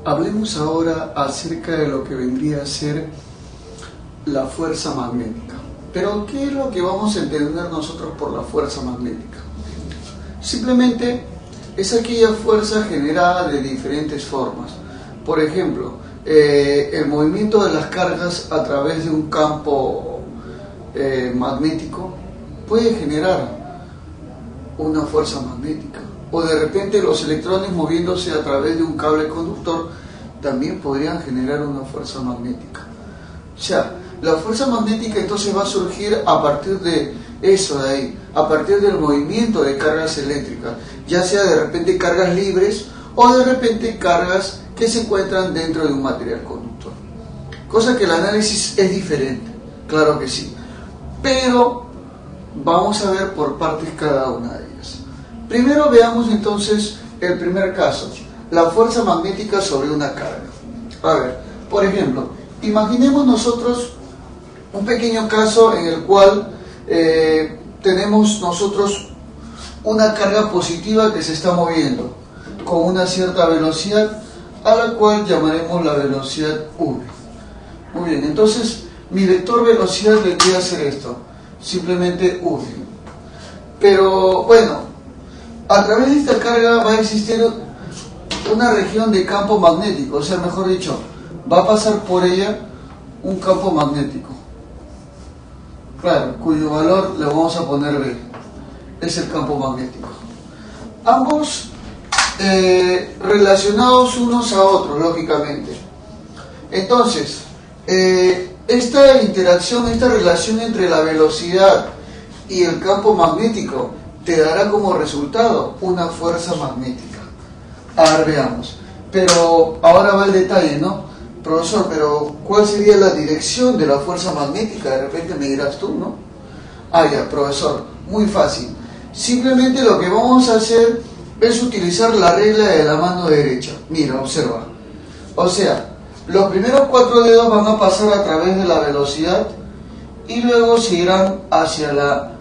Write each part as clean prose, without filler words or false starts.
Hablemos ahora acerca de lo que vendría a ser la fuerza magnética. Pero, ¿qué es lo que vamos a entender nosotros por la fuerza magnética? Simplemente es aquella fuerza generada de diferentes formas. Por ejemplo, el movimiento de las cargas a través de un campo magnético puede generar una fuerza magnética. O de repente los electrones moviéndose a través de un cable conductor también podrían generar una fuerza magnética. O sea, la fuerza magnética entonces va a surgir a partir de eso de ahí, a partir del movimiento de cargas eléctricas, ya sea de repente cargas libres o de repente cargas que se encuentran dentro de un material conductor. Cosa que el análisis es diferente, claro que sí. Pero vamos a ver por partes cada una de ellas. Primero veamos entonces el primer caso, la fuerza magnética sobre una carga. A ver, por ejemplo, imaginemos nosotros un pequeño caso en el cual tenemos nosotros una carga positiva que se está moviendo con una cierta velocidad a la cual llamaremos la velocidad v. Muy bien, entonces mi vector velocidad vendría a ser esto, simplemente v. Pero bueno, a través de esta carga va a existir una región de campo magnético, o sea, mejor dicho, va a pasar por ella un campo magnético. Claro, cuyo valor le vamos a poner B, es el campo magnético. Ambos relacionados unos a otros, lógicamente. Entonces, esta interacción, esta relación entre la velocidad y el campo magnético te dará como resultado una fuerza magnética. A ver, veamos. Pero ahora va el detalle, ¿no? Profesor, pero ¿cuál sería la dirección de la fuerza magnética? De repente me dirás tú, ¿no? Ah, ya, profesor, muy fácil. Simplemente lo que vamos a hacer es utilizar la regla de la mano derecha. Mira, observa. O sea, los primeros 4 dedos van a pasar a través de la velocidad y luego se irán hacia la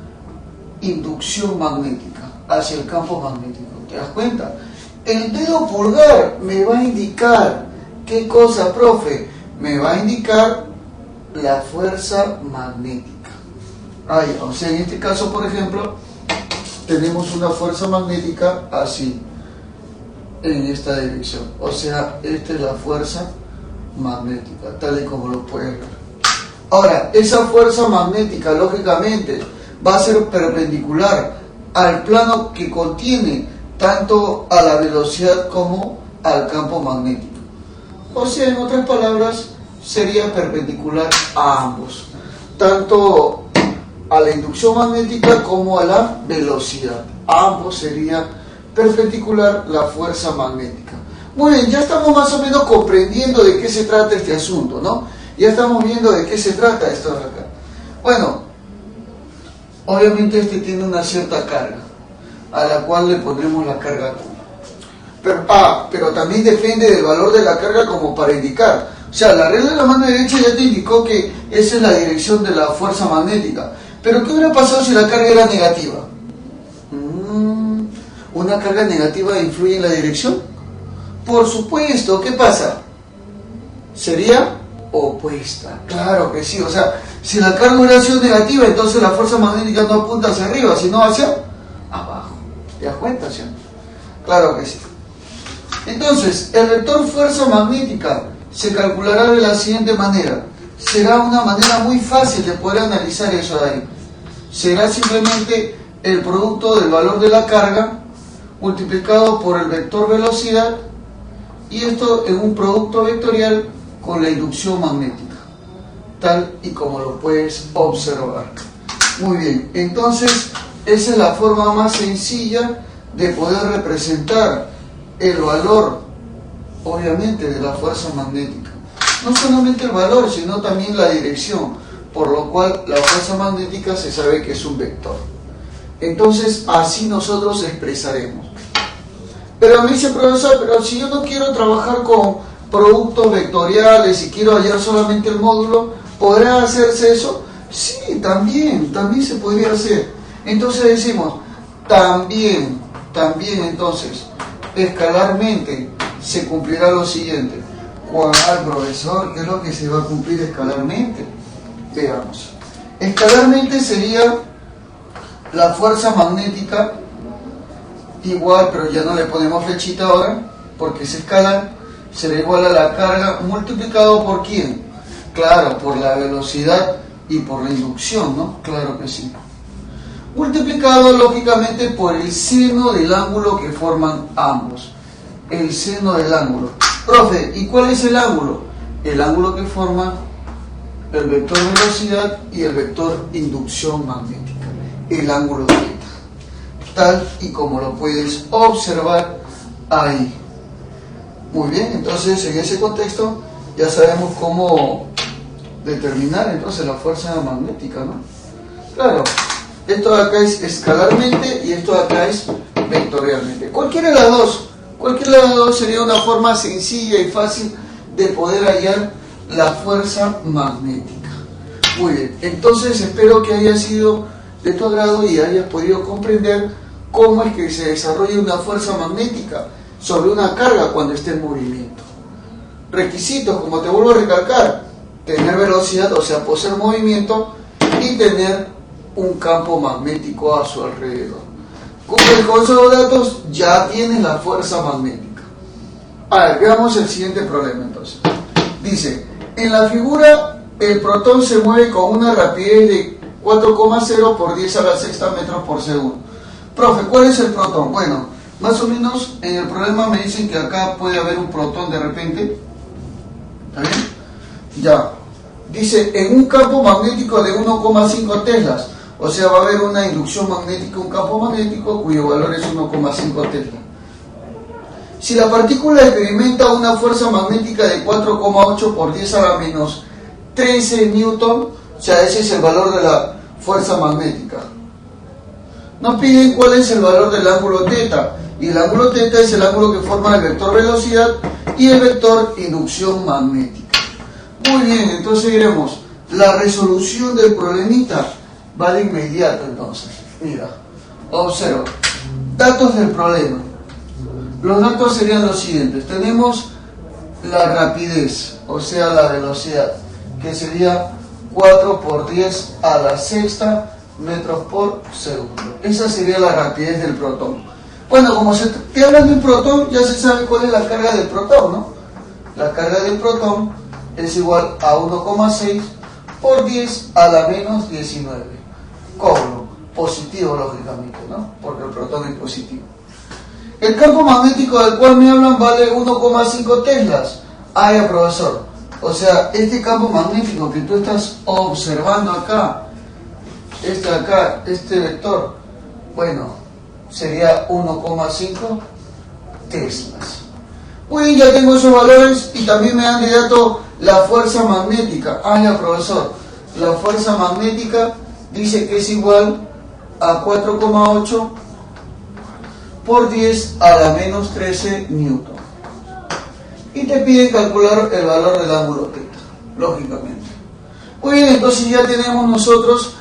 inducción magnética, hacia el campo magnético. ¿Te das cuenta? El dedo pulgar me va a indicar, ¿qué cosa, profe? Me va a indicar la fuerza magnética. O sea, en este caso, por ejemplo, tenemos una fuerza magnética así, en esta dirección. O sea, esta es la fuerza magnética, tal y como lo puedes ver. Ahora, esa fuerza magnética, lógicamente, va a ser perpendicular al plano que contiene tanto a la velocidad como al campo magnético. O sea, en otras palabras, sería perpendicular a ambos, tanto a la inducción magnética como a la velocidad. A ambos sería perpendicular la fuerza magnética. Muy bien, ya estamos más o menos comprendiendo de qué se trata este asunto, ¿no? Ya estamos viendo de qué se trata esto de acá. Bueno, obviamente este tiene una cierta carga, a la cual le pondremos la carga Q. Pero también depende del valor de la carga como para indicar. O sea, la regla de la mano derecha ya te indicó que esa es la dirección de la fuerza magnética. Pero ¿qué hubiera pasado si la carga era negativa? ¿Una carga negativa influye en la dirección? Por supuesto, ¿qué pasa? Sería opuesta. Claro que sí. O sea, si la carga hubiera sido negativa, entonces la fuerza magnética no apunta hacia arriba, sino hacia abajo. ¿Te das cuenta, sí? Claro que sí. Entonces, el vector fuerza magnética se calculará de la siguiente manera. Será una manera muy fácil de poder analizar eso de ahí. Será simplemente el producto del valor de la carga multiplicado por el vector velocidad, y esto en un producto vectorial con la inducción magnética, tal y como lo puedes observar. Muy bien, entonces esa es la forma más sencilla de poder representar el valor, obviamente, de la fuerza magnética. No solamente el valor, sino también la dirección, por lo cual la fuerza magnética se sabe que es un vector. Entonces, así nosotros expresaremos. Pero me dice, profesor, pero si yo no quiero trabajar con productos vectoriales y quiero hallar solamente el módulo, ¿podrá hacerse eso? Sí, también se podría hacer. Entonces decimos, también entonces, escalarmente se cumplirá lo siguiente. ¿Cuál, profesor? ¿Qué es lo que se va a cumplir escalarmente? Veamos. Escalarmente sería la fuerza magnética igual, pero ya no le ponemos flechita ahora, porque es escalar, será igual a la carga multiplicado por ¿quién? Claro, por la velocidad y por la inducción, ¿no? Claro que sí. Multiplicado lógicamente por el seno del ángulo que forman ambos. El seno del ángulo. Profe, ¿y cuál es el ángulo? El ángulo que forma el vector velocidad y el vector inducción magnética. El ángulo θ. Tal y como lo puedes observar ahí. Muy bien, entonces en ese contexto ya sabemos cómo determinar entonces la fuerza magnética, ¿no? Claro, esto de acá es escalarmente y esto de acá es vectorialmente. Cualquiera de las dos sería una forma sencilla y fácil de poder hallar la fuerza magnética. Muy bien, entonces espero que haya sido de tu agrado y hayas podido comprender cómo es que se desarrolla una fuerza magnética sobre una carga cuando esté en movimiento. Requisitos, como te vuelvo a recalcar, tener velocidad, o sea, poseer movimiento y tener un campo magnético a su alrededor. Cumples con esos datos, ya tienes la fuerza magnética. A ver, veamos el siguiente problema entonces. Dice, en la figura el protón se mueve con una rapidez de 4,0 por 10 a la sexta metros por segundo. Profe, ¿cuál es el protón? Bueno, más o menos en el problema me dicen que acá puede haber un protón de repente. ¿Está bien? Ya. Dice, en un campo magnético de 1,5 teslas. O sea, va a haber una inducción magnética, un campo magnético cuyo valor es 1,5 tesla. Si la partícula experimenta una fuerza magnética de 4,8 por 10 a la menos 13 newton, o sea, ese es el valor de la fuerza magnética. Nos piden cuál es el valor del ángulo θ, y el ángulo θ es el ángulo que forma el vector velocidad y el vector inducción magnética. Muy bien, entonces diremos, la resolución del problemita va de inmediato entonces. Mira, observa, datos del problema. Los datos serían los siguientes. Tenemos la rapidez, o sea la velocidad, que sería 4 por 10 a la sexta metros por segundo. Esa sería la rapidez del protón. Bueno, como se te habla de un protón, ya se sabe cuál es la carga del protón, ¿no? La carga del protón es igual a 1,6 por 10 a la menos 19. ¿Cómo? Positivo, lógicamente, ¿no? Porque el protón es positivo. El campo magnético del cual me hablan vale 1,5 teslas. Ah, ya, profesor. O sea, este campo magnético que tú estás observando acá, este vector, bueno, sería 1,5 teslas. Muy bien, ya tengo esos valores y también me dan de dato la fuerza magnética. Ah, ya, profesor. La fuerza magnética dice que es igual a 4,8 por 10 a la menos 13 newton. Y te piden calcular el valor del ángulo θ, lógicamente. Muy bien, entonces ya tenemos nosotros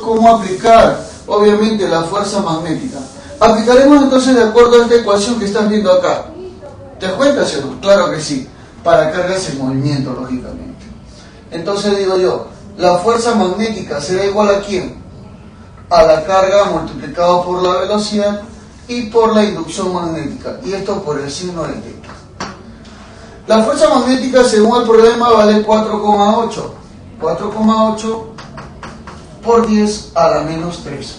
cómo aplicar, obviamente, la fuerza magnética. Aplicaremos entonces de acuerdo a esta ecuación que estás viendo acá. ¿Te das cuenta, sí o no? Claro que sí, para cargas en movimiento, lógicamente. Entonces digo yo, la fuerza magnética será igual a ¿quién? A la carga multiplicado por la velocidad y por la inducción magnética, y esto por el signo de θ. La fuerza magnética, según el problema, vale 4,8 por 10 a la menos 3.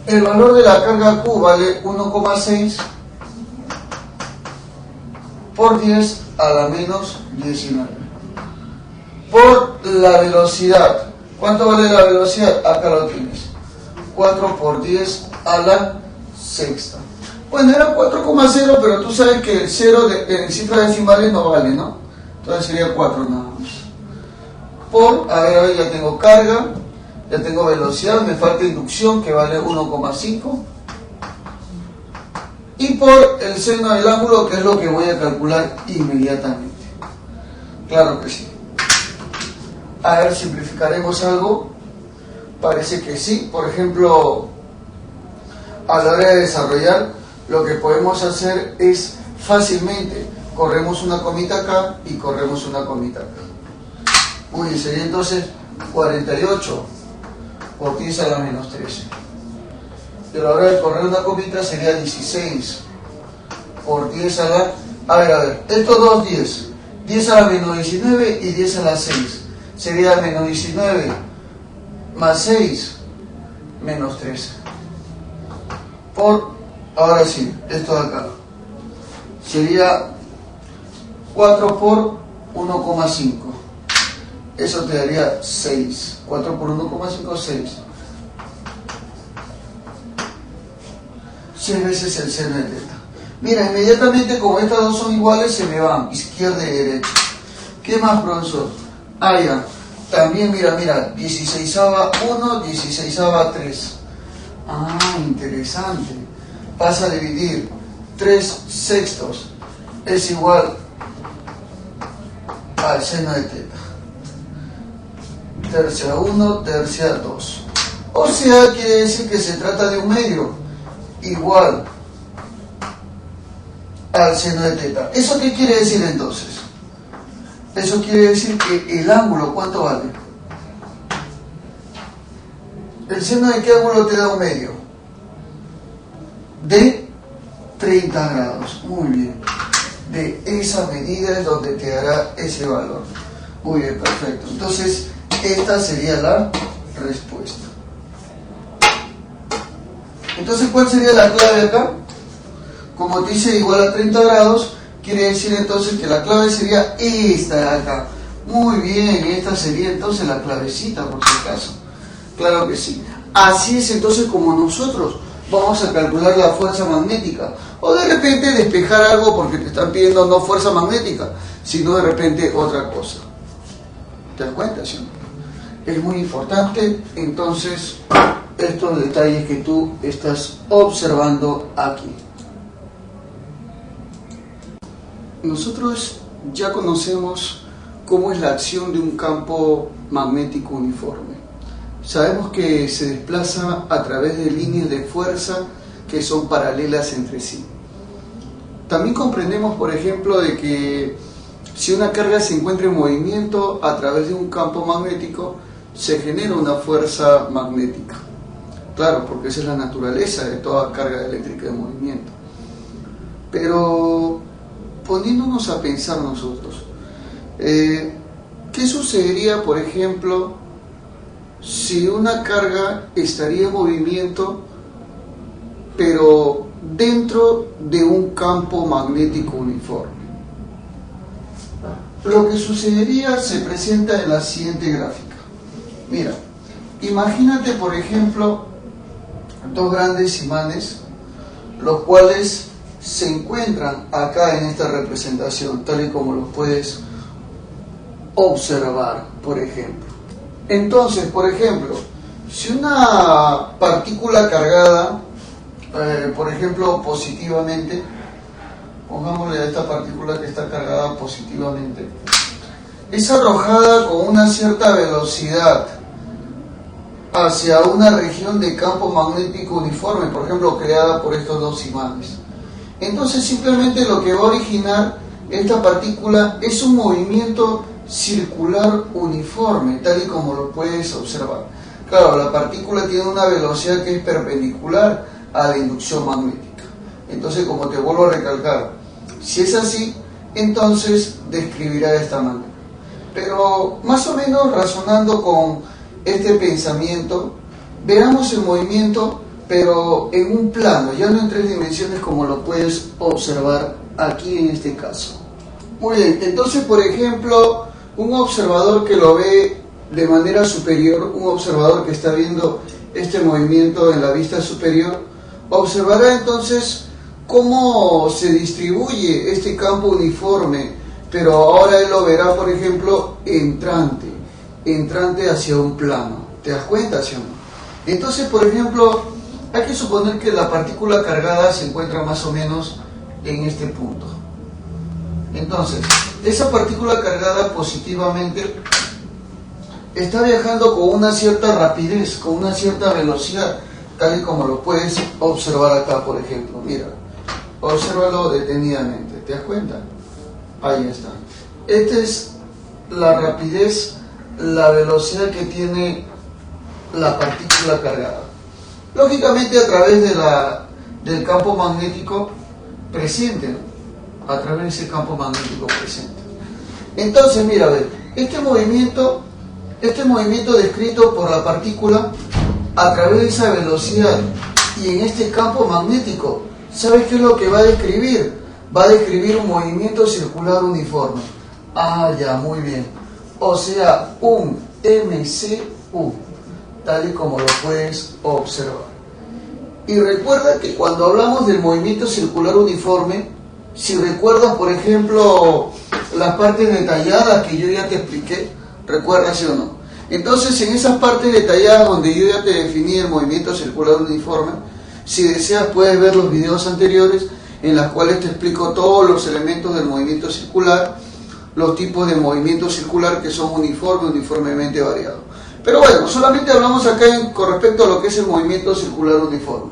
El valor de la carga Q vale 1,6 por 10 a la menos 19. Por la velocidad, ¿cuánto vale la velocidad? Acá lo tienes, 4 por 10 a la sexta. Bueno, era 4,0, pero tú sabes que el 0 en cifras decimales no vale, ¿no? Entonces sería 4 nada más. Por, a ver, ya tengo carga, ya tengo velocidad, me falta inducción que vale 1,5. Y por el seno del ángulo, que es lo que voy a calcular inmediatamente. Claro que sí. A ver, simplificaremos algo. Parece que sí. Por ejemplo, a la hora de desarrollar, lo que podemos hacer es fácilmente. Corremos una comita acá y corremos una comita acá. Muy bien, sería entonces 48 por 10 a la menos 13. Pero ahora de correr una comita sería 16 por 10 a la... A ver, estos dos 10. 10 a la menos 19 y 10 a la 6. Sería menos 19 más 6 menos 13. Ahora sí, esto de acá. Sería 4 por 1,5. Eso te daría 6. 4 por 1,5, 6. 6 veces el seno de teta. Mira, inmediatamente como estas dos son iguales, se me van izquierda y derecha. ¿Qué más, profesor? Ah, ya. También, mira, 16ava 1, 16ava 3. Ah, interesante. Pasa a dividir 3 sextos. Es igual al seno de teta. Tercia 1, tercia 2. O sea, quiere decir que se trata de un medio igual al seno de teta. ¿Eso qué quiere decir entonces? Eso quiere decir que el ángulo, ¿cuánto vale? ¿El seno de qué ángulo te da un medio? De 30 grados. Muy bien. De esa medida es donde te dará ese valor. Muy bien, perfecto. Entonces, esta sería la respuesta. Entonces, ¿cuál sería la clave acá? Como te dice igual a 30 grados, quiere decir entonces que la clave sería esta de acá. Muy bien, esta sería entonces la clavecita, por si acaso. Claro que sí. Así es entonces como nosotros vamos a calcular la fuerza magnética. O de repente despejar algo porque te están pidiendo no fuerza magnética, sino de repente otra cosa. ¿Te das cuenta, sí? Es muy importante entonces estos detalles que tú estás observando aquí. Nosotros ya conocemos cómo es la acción de un campo magnético uniforme. Sabemos que se desplaza a través de líneas de fuerza que son paralelas entre sí. También comprendemos, por ejemplo, de que si una carga se encuentra en movimiento a través de un campo magnético, se genera una fuerza magnética. Claro, porque esa es la naturaleza de toda carga eléctrica de movimiento. Pero poniéndonos a pensar nosotros, ¿qué sucedería, por ejemplo, si una carga estaría en movimiento, pero dentro de un campo magnético uniforme? Lo que sucedería se presenta en la siguiente gráfica. Mira, imagínate, por ejemplo, dos grandes imanes, los cuales se encuentran acá en esta representación, tal y como los puedes observar, por ejemplo. Entonces, por ejemplo, si una partícula cargada, por ejemplo, positivamente, pongámosle a esta partícula que está cargada positivamente, es arrojada con una cierta velocidad hacia una región de campo magnético uniforme, por ejemplo, creada por estos dos imanes. Entonces, simplemente lo que va a originar esta partícula es un movimiento circular uniforme, tal y como lo puedes observar. Claro, la partícula tiene una velocidad que es perpendicular a la inducción magnética. Entonces, como te vuelvo a recalcar, si es así, entonces describirá de esta manera. Pero más o menos razonando con este pensamiento, veamos el movimiento, pero en un plano, ya no en 3 dimensiones como lo puedes observar aquí en este caso. Muy bien, entonces por ejemplo, un observador que lo ve de manera superior, un observador que está viendo este movimiento en la vista superior, observará entonces cómo se distribuye este campo uniforme, pero ahora él lo verá, por ejemplo, entrante hacia un plano. ¿Te das cuenta, sí o no? Entonces, por ejemplo, hay que suponer que la partícula cargada se encuentra más o menos en este punto. Entonces, esa partícula cargada positivamente está viajando con una cierta rapidez, con una cierta velocidad, tal y como lo puedes observar acá, por ejemplo. Mira, obsérvalo detenidamente. ¿te das cuenta? Ahí está. Esta es la rapidez, la velocidad que tiene la partícula cargada. Lógicamente a través del campo magnético presente, ¿no? A través de ese campo magnético presente. Entonces, mira, a ver, este movimiento descrito por la partícula a través de esa velocidad y en este campo magnético, ¿sabes qué es lo que va a describir? Va a describir un movimiento circular uniforme. Ah, ya, muy bien. O sea, un MCU, tal y como lo puedes observar. Y recuerda que cuando hablamos del movimiento circular uniforme, si recuerdas, por ejemplo, las partes detalladas que yo ya te expliqué, ¿recuerdas, sí o no? Entonces, en esas partes detalladas donde yo ya te definí el movimiento circular uniforme, si deseas puedes ver los videos anteriores en los cuales te explico todos los elementos del movimiento circular, los tipos de movimiento circular que son uniformemente variados. Pero bueno, solamente hablamos acá con respecto a lo que es el movimiento circular uniforme.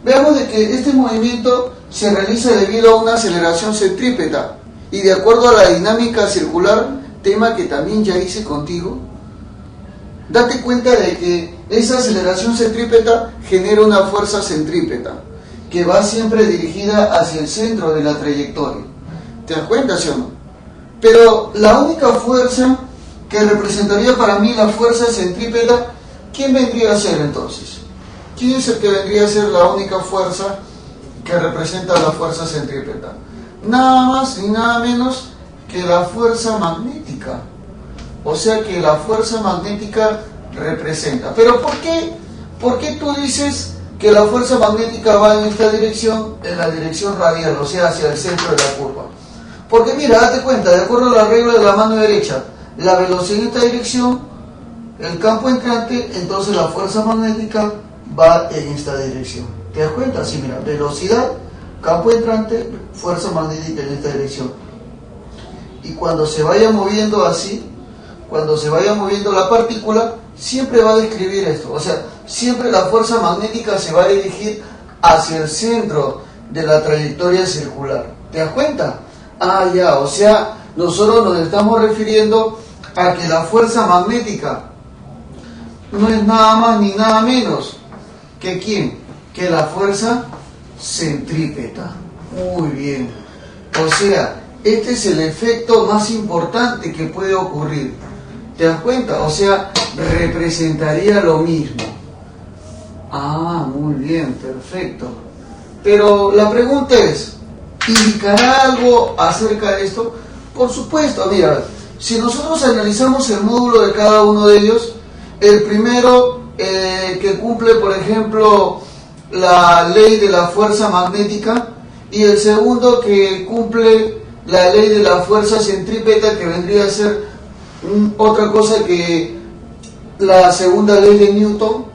Veamos de que este movimiento se realiza debido a una aceleración centrípeta y de acuerdo a la dinámica circular, tema que también ya hice contigo, date cuenta de que esa aceleración centrípeta genera una fuerza centrípeta que va siempre dirigida hacia el centro de la trayectoria. ¿Te das cuenta, sí o no? Pero la única fuerza que representaría para mí la fuerza centrípeta, ¿quién vendría a ser entonces? ¿Quién es el que vendría a ser la única fuerza que representa la fuerza centrípeta? Nada más ni nada menos que la fuerza magnética. O sea que la fuerza magnética representa. Pero ¿por qué tú dices que la fuerza magnética va en esta dirección, en la dirección radial, o sea, hacia el centro de la curva? Porque mira, date cuenta, de acuerdo a la regla de la mano derecha, la velocidad en esta dirección, el campo entrante, entonces la fuerza magnética va en esta dirección. ¿Te das cuenta? Sí, mira, velocidad, campo entrante, fuerza magnética en esta dirección. Y cuando se vaya moviendo así, cuando se vaya moviendo la partícula, siempre va a describir esto. O sea, siempre la fuerza magnética se va a dirigir hacia el centro de la trayectoria circular. ¿Te das cuenta? Ah, ya, o sea, nosotros nos estamos refiriendo a que la fuerza magnética no es nada más ni nada menos que ¿quién? Que la fuerza centrípeta. Muy bien. O sea, este es el efecto más importante que puede ocurrir. ¿Te das cuenta? O sea, representaría lo mismo. Ah, muy bien, perfecto. Pero la pregunta es, ¿indicará algo acerca de esto? Por supuesto, mira, si nosotros analizamos el módulo de cada uno de ellos, el primero que cumple, por ejemplo, la ley de la fuerza magnética, y el segundo que cumple la ley de la fuerza centrípeta, que vendría a ser otra cosa que la segunda ley de Newton,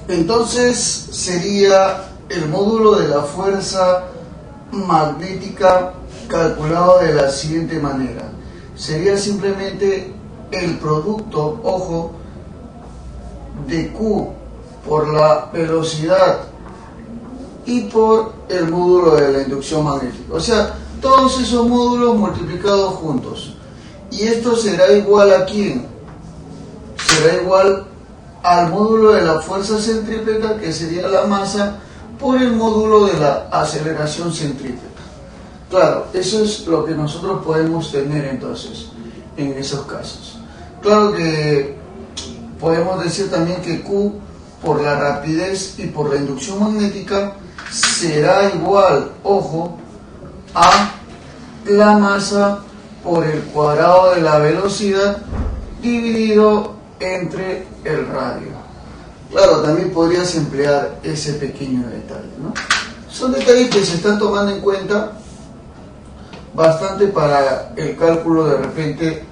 entonces sería el módulo de la fuerza magnética calculado de la siguiente manera. Sería simplemente el producto, ojo, de Q por la velocidad y por el módulo de la inducción magnética. O sea, todos esos módulos multiplicados juntos. Y esto será igual a ¿quién? Será igual al módulo de la fuerza centrípeta, que sería la masa, por el módulo de la aceleración centrípeta. Claro, eso es lo que nosotros podemos tener entonces en esos casos. Claro que podemos decir también que Q por la rapidez y por la inducción magnética será igual, ojo, a la masa por el cuadrado de la velocidad dividido entre el radio. Claro, también podrías emplear ese pequeño detalle, ¿no? Son detalles que se están tomando en cuenta bastante para el cálculo de repente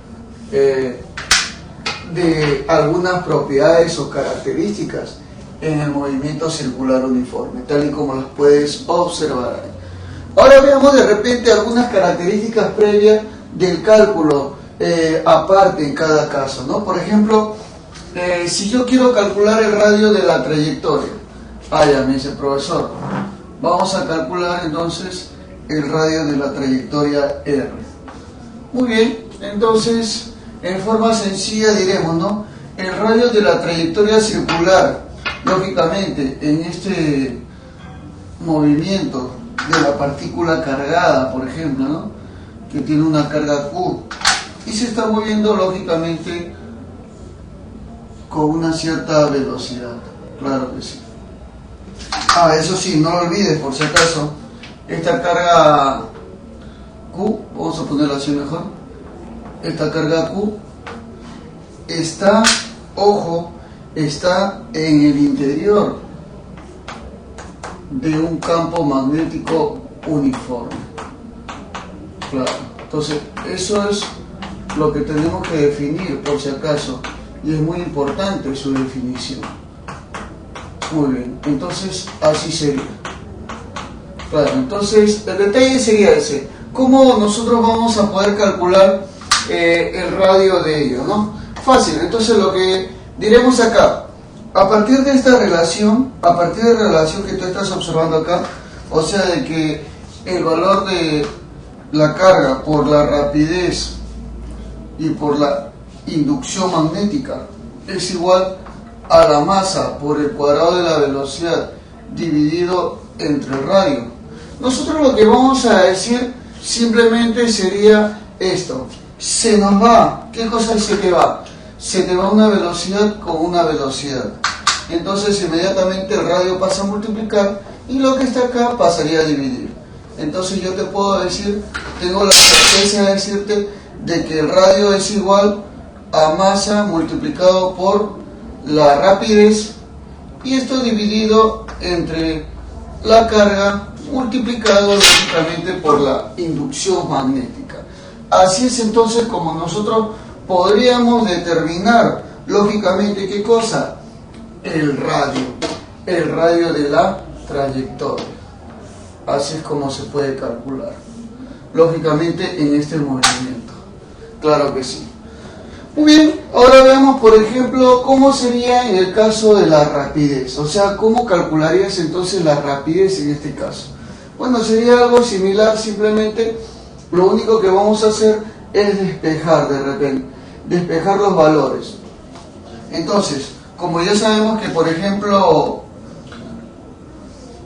de algunas propiedades o características en el movimiento circular uniforme, tal y como las puedes observar ahí. Ahora veamos de repente algunas características previas del cálculo aparte en cada caso, ¿no? Por ejemplo, si yo quiero calcular el radio de la trayectoria, ya me dice el profesor, vamos a calcular entonces el radio de la trayectoria R. Muy bien, entonces en forma sencilla diremos, ¿no? El radio de la trayectoria circular, lógicamente en este movimiento de la partícula cargada, por ejemplo, ¿no? Que tiene una carga Q y se está moviendo lógicamente con una cierta velocidad, claro que sí. Eso sí, no lo olvides por si acaso, esta carga Q, vamos a ponerlo así mejor, esta carga Q está, ojo, está en el interior de un campo magnético uniforme. Claro, entonces eso es lo que tenemos que definir por si acaso, y es muy importante su definición. Muy bien, entonces así sería. Claro, entonces el detalle sería ese. ¿Cómo nosotros vamos a poder calcular el radio de ello, no? Fácil, entonces lo que diremos acá, a partir de esta relación, a partir de la relación que tú estás observando acá, o sea de que el valor de la carga por la rapidez y por la inducción magnética es igual a la masa por el cuadrado de la velocidad dividido entre el radio. Nosotros lo que vamos a decir simplemente sería esto: se nos va, ¿qué cosa se te va? Se te va una velocidad con una velocidad. Entonces inmediatamente el radio pasa a multiplicar y lo que está acá pasaría a dividir. Entonces yo te puedo decir, tengo la certeza de decirte de que el radio es igual a masa multiplicado por la rapidez y esto dividido entre la carga multiplicado lógicamente por la inducción magnética. Así es entonces como nosotros podríamos determinar lógicamente ¿qué cosa? El radio de la trayectoria. Así es como se puede calcular lógicamente en este movimiento. Claro que sí. Muy bien, ahora veamos por ejemplo cómo sería en el caso de la rapidez, o sea, cómo calcularías entonces la rapidez en este caso. Bueno, sería algo similar, simplemente lo único que vamos a hacer es despejar de repente, despejar los valores. Entonces, como ya sabemos que por ejemplo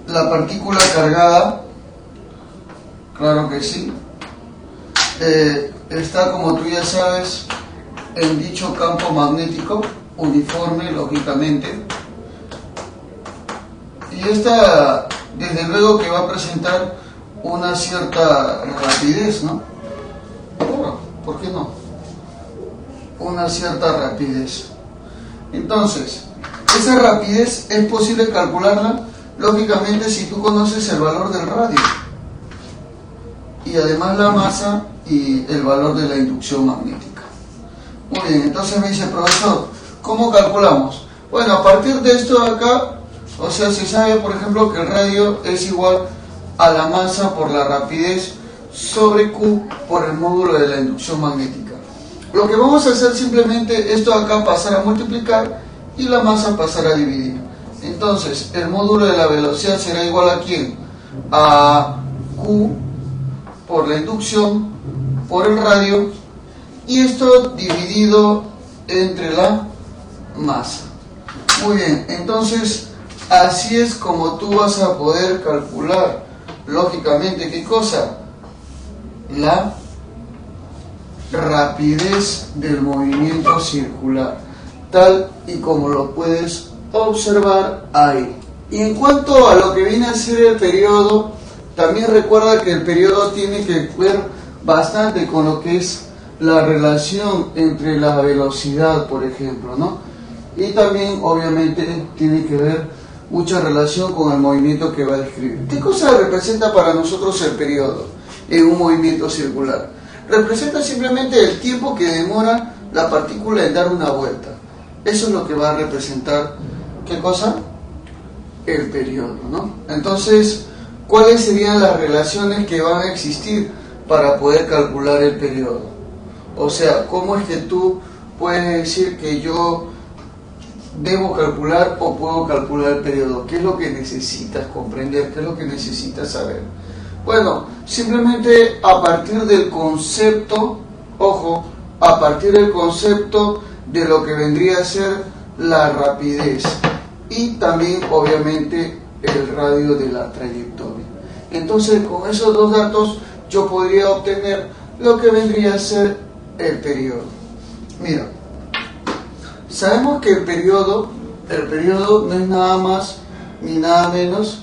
la partícula cargada, claro que sí, está, como tú ya sabes, en dicho campo magnético uniforme, lógicamente, y esta desde luego que va a presentar una cierta rapidez, ¿no? Claro, ¿por qué no? Una cierta rapidez. Entonces, esa rapidez es posible calcularla lógicamente si tú conoces el valor del radio y además la masa y el valor de la inducción magnética. Muy bien, entonces me dice, profesor, ¿cómo calculamos? Bueno, a partir de esto de acá, o sea, se sabe, por ejemplo, que el radio es igual a la masa por la rapidez sobre Q por el módulo de la inducción magnética. Lo que vamos a hacer simplemente, esto de acá pasar a multiplicar y la masa pasar a dividir. Entonces, el módulo de la velocidad será igual a ¿quién? A Q por la inducción por el radio, y esto dividido entre la masa. Muy bien, entonces así es como tú vas a poder calcular lógicamente ¿qué cosa? La rapidez del movimiento circular, tal y como lo puedes observar ahí. Y en cuanto a lo que viene a ser el periodo, también recuerda que el periodo tiene que ver bastante con lo que es la relación entre la velocidad, por ejemplo, ¿no? Y también obviamente tiene que ver mucha relación con el movimiento que va a describir. ¿Qué cosa representa para nosotros el periodo en un movimiento circular? Representa simplemente el tiempo que demora la partícula en dar una vuelta. Eso es lo que va a representar, ¿qué cosa? El periodo, ¿no? Entonces, ¿cuáles serían las relaciones que van a existir para poder calcular el periodo? O sea, ¿cómo es que tú puedes decir que yo debo calcular o puedo calcular el periodo? ¿Qué es lo que necesitas comprender? ¿Qué es lo que necesitas saber? Bueno, simplemente a partir del concepto, ojo, a partir del concepto de lo que vendría a ser la rapidez y también obviamente el radio de la trayectoria. Entonces con esos dos datos yo podría obtener lo que vendría a ser el periodo. Mira, sabemos que el periodo no es nada más ni nada menos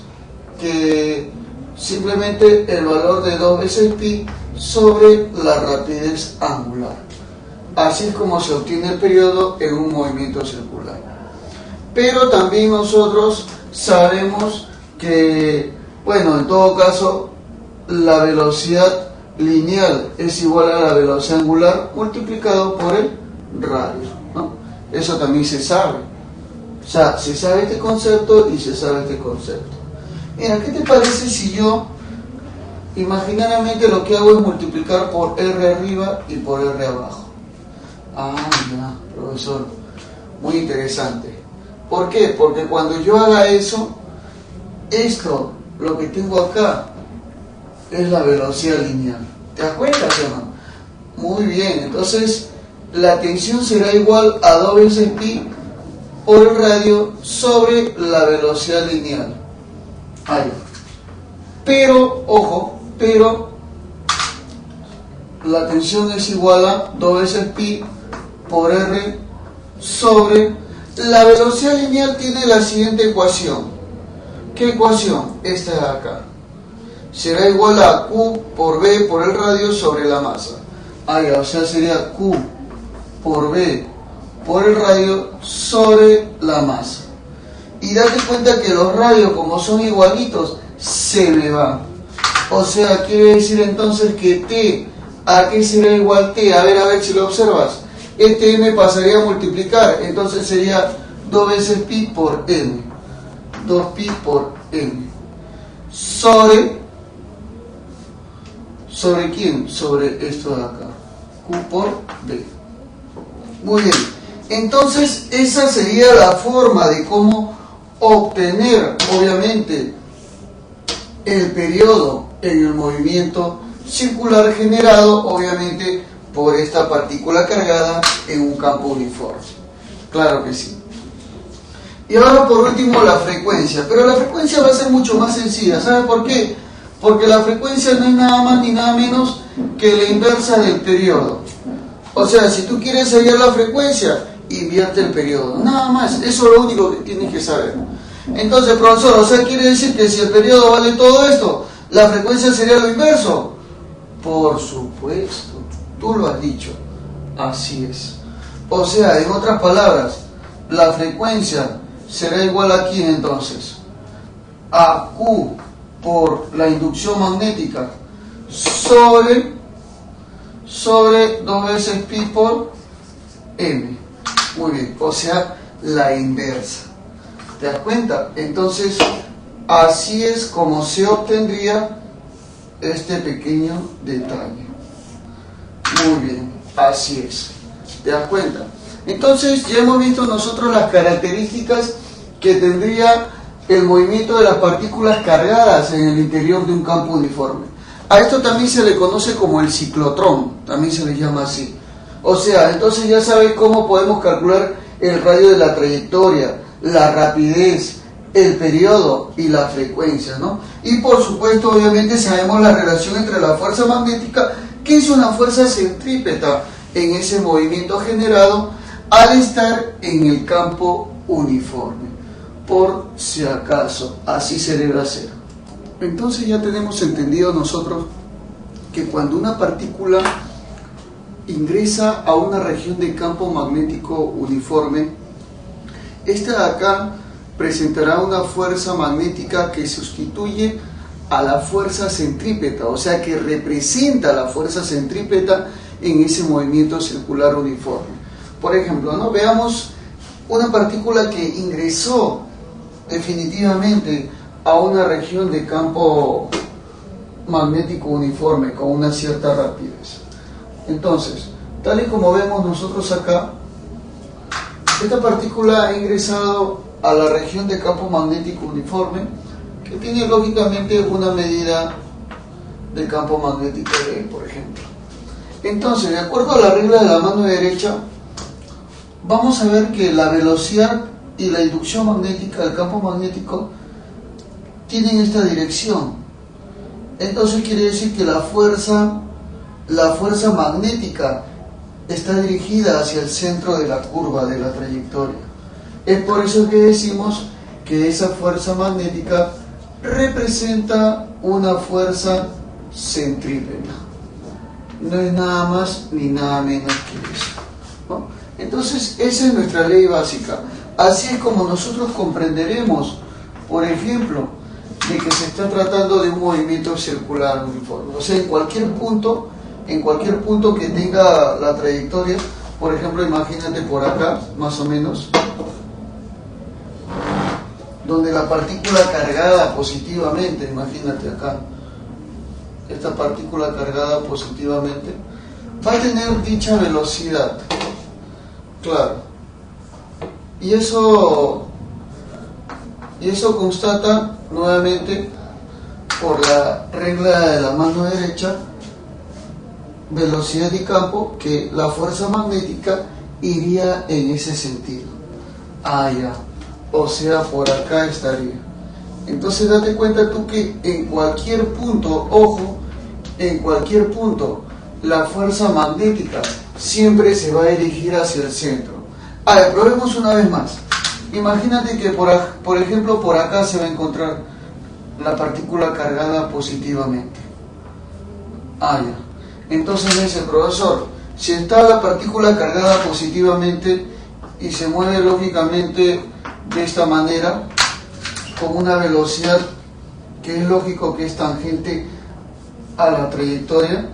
que simplemente el valor de 2 veces pi sobre la rapidez angular. Así es como se obtiene el periodo en un movimiento circular. Pero también nosotros sabemos que, bueno, en todo caso, la velocidad lineal es igual a la velocidad angular multiplicado por el radio, ¿no? Eso también se sabe. O sea, se sabe este concepto y se sabe este concepto. Mira, ¿qué te parece si yo imaginariamente lo que hago es multiplicar por R arriba y por R abajo? Ah, ya, profesor, muy interesante. ¿Por qué? Porque cuando yo haga eso, esto, lo que tengo acá, es la velocidad lineal. ¿Te das cuenta o no? Muy bien, entonces la tensión será igual a 2 veces pi por el radio sobre la velocidad lineal. Ahí. Pero, ojo, la tensión es igual a 2 veces pi por r sobre la velocidad lineal. Tiene la siguiente ecuación. ¿Qué ecuación? Esta de acá. Será igual a Q por B por el radio sobre la masa. O sea, sería Q por B por el radio sobre la masa. Y date cuenta que los radios, como son igualitos, se me van. O sea, quiere decir entonces que T, ¿a qué será igual T? A ver si lo observas. Este M pasaría a multiplicar, entonces sería 2 veces pi por M. 2 pi por M. ¿Sobre quién? Sobre esto de acá. Q por B. Muy bien. Entonces, esa sería la forma de cómo obtener, obviamente, el periodo en el movimiento circular generado, obviamente, por esta partícula cargada en un campo uniforme. Claro que sí. Y ahora, por último, la frecuencia. Pero la frecuencia va a ser mucho más sencilla. ¿Sabe por qué? Porque la frecuencia no es nada más ni nada menos que la inversa del periodo. O sea, si tú quieres hallar la frecuencia, invierte el periodo. Nada más. Eso es lo único que tienes que saber. Entonces, profesor, o sea, quiere decir que si el periodo vale todo esto, ¿la frecuencia sería lo inverso? Por supuesto. Tú lo has dicho. Así es. O sea, en otras palabras, la frecuencia será igual a ¿quién entonces? A Q por la inducción magnética sobre 2 veces pi por M. Muy bien, o sea, la inversa. ¿Te das cuenta? Entonces, así es como se obtendría este pequeño detalle. Muy bien, así es. ¿Te das cuenta? Entonces, ya hemos visto nosotros las características que tendría el movimiento de las partículas cargadas en el interior de un campo uniforme. A esto también se le conoce como el ciclotrón, también se le llama así. O sea, entonces ya sabes cómo podemos calcular el radio de la trayectoria, la rapidez, el periodo y la frecuencia, ¿no? Y por supuesto, obviamente, sabemos la relación entre la fuerza magnética, que es una fuerza centrípeta en ese movimiento generado al estar en el campo uniforme. Por si acaso, así se debe hacer. Entonces ya tenemos entendido nosotros que cuando una partícula ingresa a una región de campo magnético uniforme, esta de acá presentará una fuerza magnética que sustituye a la fuerza centrípeta, o sea que representa la fuerza centrípeta en ese movimiento circular uniforme. Por ejemplo, ¿no? Veamos una partícula que ingresó definitivamente a una región de campo magnético uniforme con una cierta rapidez. Entonces, tal y como vemos nosotros acá, esta partícula ha ingresado a la región de campo magnético uniforme, que tiene lógicamente una medida del campo magnético de él, por ejemplo. Entonces, de acuerdo a la regla de la mano derecha, vamos a ver que la velocidad y la inducción magnética del campo magnético tienen esta dirección. Entonces quiere decir que la fuerza magnética está dirigida hacia el centro de la curva de la trayectoria. Es por eso que decimos que esa fuerza magnética representa una fuerza centrípeta. No es nada más ni nada menos que eso, ¿no? Entonces esa es nuestra ley básica. Así es como nosotros comprenderemos, por ejemplo, de que se está tratando de un movimiento circular uniforme. O sea, en cualquier punto que tenga la trayectoria, por ejemplo, imagínate por acá, más o menos, donde la partícula cargada positivamente, imagínate acá, esta partícula cargada positivamente, va a tener dicha velocidad, claro, y eso constata nuevamente por la regla de la mano derecha, velocidad y campo, que la fuerza magnética iría en ese sentido. Ya. O sea, por acá estaría. Entonces date cuenta tú que en cualquier punto, ojo, en cualquier punto, la fuerza magnética siempre se va a dirigir hacia el centro. Probemos una vez más. Imagínate que por ejemplo por acá se va a encontrar la partícula cargada positivamente. Ya. Entonces me dice el profesor, si está la partícula cargada positivamente y se mueve lógicamente de esta manera, con una velocidad que es lógico que es tangente a la trayectoria,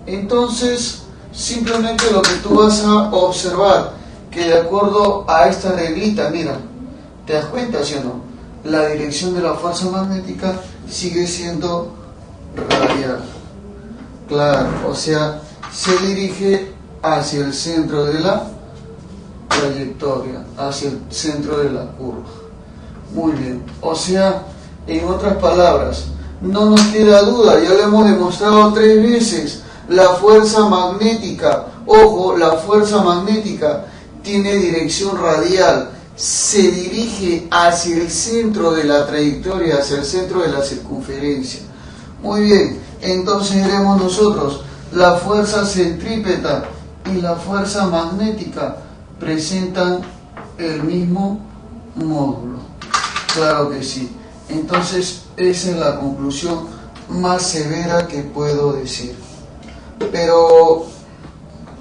entonces simplemente lo que tú vas a observar, que de acuerdo a esta reglita, mira, ¿te das cuenta, sí o no? La dirección de la fuerza magnética sigue siendo radial. Claro, o sea, se dirige hacia el centro de la trayectoria, hacia el centro de la curva. Muy bien, o sea, en otras palabras, no nos queda duda, ya lo hemos demostrado 3 veces, la fuerza magnética, ojo, la fuerza magnética tiene dirección radial, se dirige hacia el centro de la trayectoria, hacia el centro de la circunferencia. Muy bien, entonces veremos nosotros, la fuerza centrípeta y la fuerza magnética presentan el mismo módulo. Claro que sí. Entonces esa es la conclusión más severa que puedo decir. Pero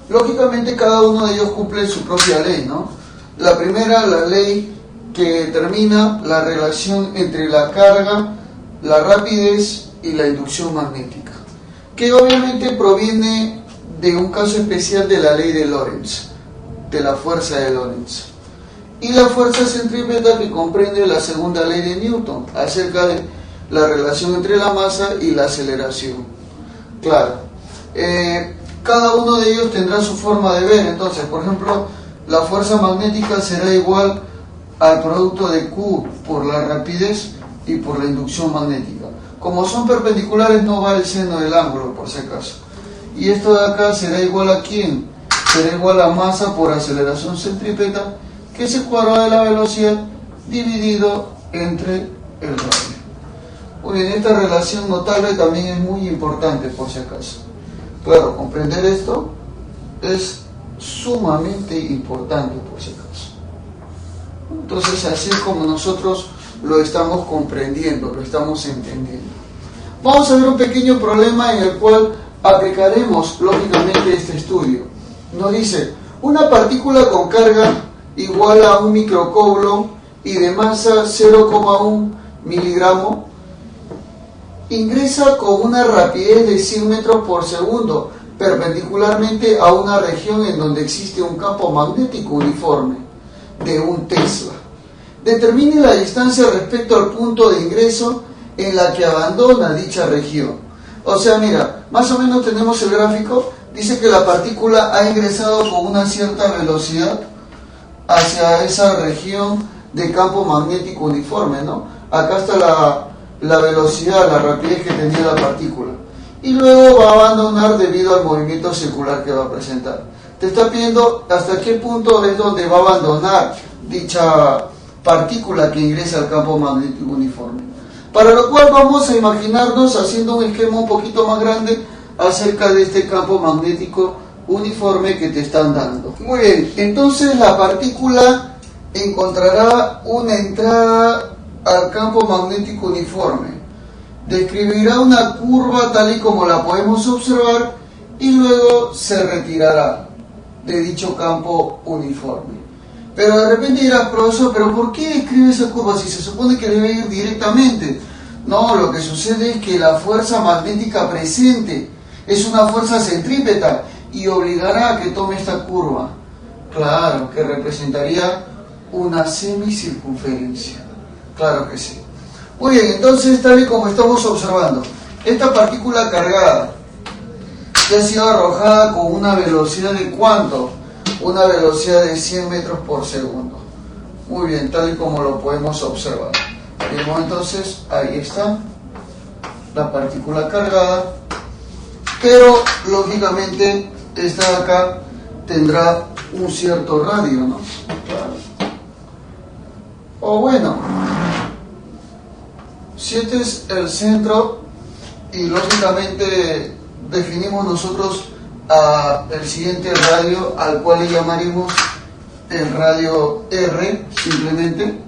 lógicamente cada uno de ellos cumple su propia ley, ¿no? La primera, la ley que determina la relación entre la carga, la rapidez y la inducción magnética, que obviamente proviene de un caso especial de la ley de Lorentz, de la fuerza de Lorentz, y la fuerza centrípeta, que comprende la segunda ley de Newton acerca de la relación entre la masa y la aceleración. Claro, cada uno de ellos tendrá su forma de ver. Entonces, por ejemplo, la fuerza magnética será igual al producto de Q por la rapidez y por la inducción magnética. Como son perpendiculares, no va el seno del ángulo, por si acaso. Y esto de acá será igual a ¿quién? Será igual a masa por aceleración centrípeta, que es el cuadrado de la velocidad dividido entre el radio. Muy bien, esta relación notable también es muy importante, por si acaso. Claro, comprender esto es sumamente importante, por si acaso. Entonces, así es como nosotros lo estamos comprendiendo, lo estamos entendiendo. Vamos a ver un pequeño problema en el cual aplicaremos lógicamente este estudio. Nos dice, una partícula con carga igual a 1 microcoulomb y de masa 0,1 miligramo ingresa con una rapidez de 100 metros por segundo perpendicularmente a una región en donde existe un campo magnético uniforme de 1 Tesla. Determine la distancia respecto al punto de ingreso en la que abandona dicha región. O sea, mira, más o menos tenemos el gráfico. Dice que la partícula ha ingresado con una cierta velocidad hacia esa región de campo magnético uniforme, ¿no? Acá está la velocidad, la rapidez que tenía la partícula. y luego va a abandonar debido al movimiento circular que va a presentar. Te está pidiendo hasta qué punto es donde va a abandonar dicha partícula que ingresa al campo magnético uniforme. Para lo cual vamos a imaginarnos haciendo un esquema un poquito más grande acerca de este campo magnético uniforme que te están dando. Muy bien, entonces la partícula encontrará una entrada al campo magnético uniforme, describirá una curva tal y como la podemos observar y luego se retirará de dicho campo uniforme. Pero de repente dirás, profesor, ¿pero por qué describe esa curva si se supone que debe ir directamente? No, lo que sucede es que la fuerza magnética presente es una fuerza centrípeta y obligará a que tome esta curva. Claro, que representaría una semicircunferencia. Claro que sí. Muy bien, entonces tal y como estamos observando, esta partícula cargada que ha sido arrojada con una velocidad de ¿cuánto? Una velocidad de 100 metros por segundo. Muy bien, tal y como lo podemos observar. Vemos entonces, ahí está la partícula cargada, pero lógicamente esta de acá tendrá un cierto radio, ¿no? Claro. O bueno, si este es el centro y lógicamente definimos nosotros el siguiente radio, al cual le llamaremos el radio R, simplemente.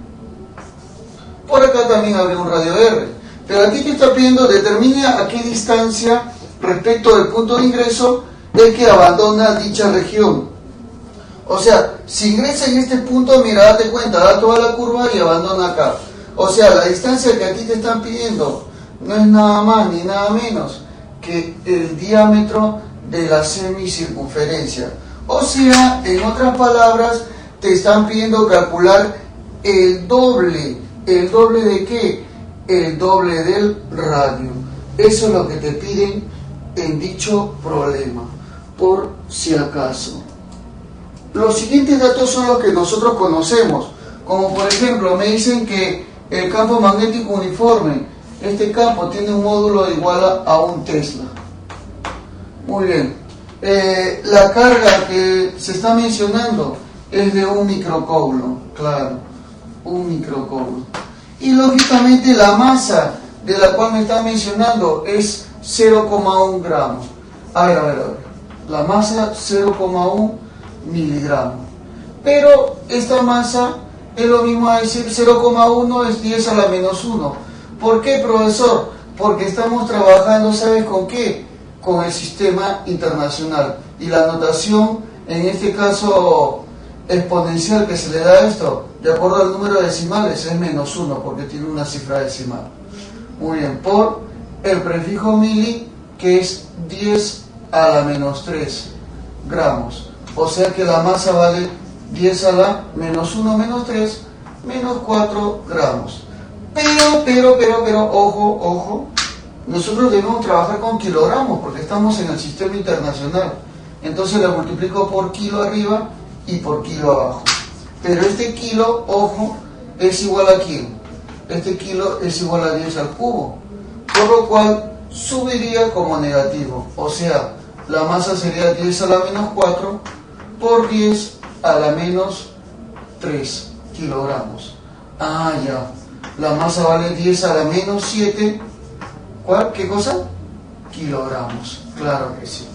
Por acá también habría un radio R, pero aquí te está pidiendo determine a qué distancia respecto del punto de ingreso es que abandona dicha región. O sea, si ingresa en este punto, mira, date cuenta, da toda la curva y abandona acá. O sea, la distancia que aquí te están pidiendo no es nada más ni nada menos que el diámetro de la semicircunferencia. O sea, en otras palabras, te están pidiendo calcular el doble. ¿El doble de qué? El doble del radio. Eso es lo que te piden en dicho problema, por si acaso. Los siguientes datos son los que nosotros conocemos, como por ejemplo, me dicen que el campo magnético uniforme, este campo tiene un módulo igual a un Tesla. Muy bien. La carga que se está mencionando es de un microcoulombs, claro, un microcoulombs. Y lógicamente la masa de la cual me está mencionando es 0,1 gramos. A ver. La masa 0,1 miligramos. Pero esta masa es lo mismo a decir 0,1 es 10 a la menos 1. ¿Por qué, profesor? Porque estamos trabajando, ¿sabes con qué? Con el sistema internacional. Y la notación, en este caso exponencial que se le da a esto, de acuerdo al número de decimales, es menos 1, porque tiene una cifra decimal. Muy bien, por el prefijo mili, que es 10 a la menos 3 gramos. O sea que la masa vale 10 a la menos 1 menos 3 menos 4 gramos. Pero, ojo, nosotros debemos trabajar con kilogramos porque estamos en el sistema internacional. Entonces la multiplico por kilo arriba y por kilo abajo. Pero este kilo, ojo, es igual a kilo. Este kilo es igual a 10 al cubo. Por lo cual subiría como negativo. O sea, la masa sería 10 a la menos 4 por 10 a la menos 3 kilogramos. Ah, ya. La masa vale 10 a la menos 7. ¿Cuál? ¿Qué cosa? Kilogramos. Claro que sí.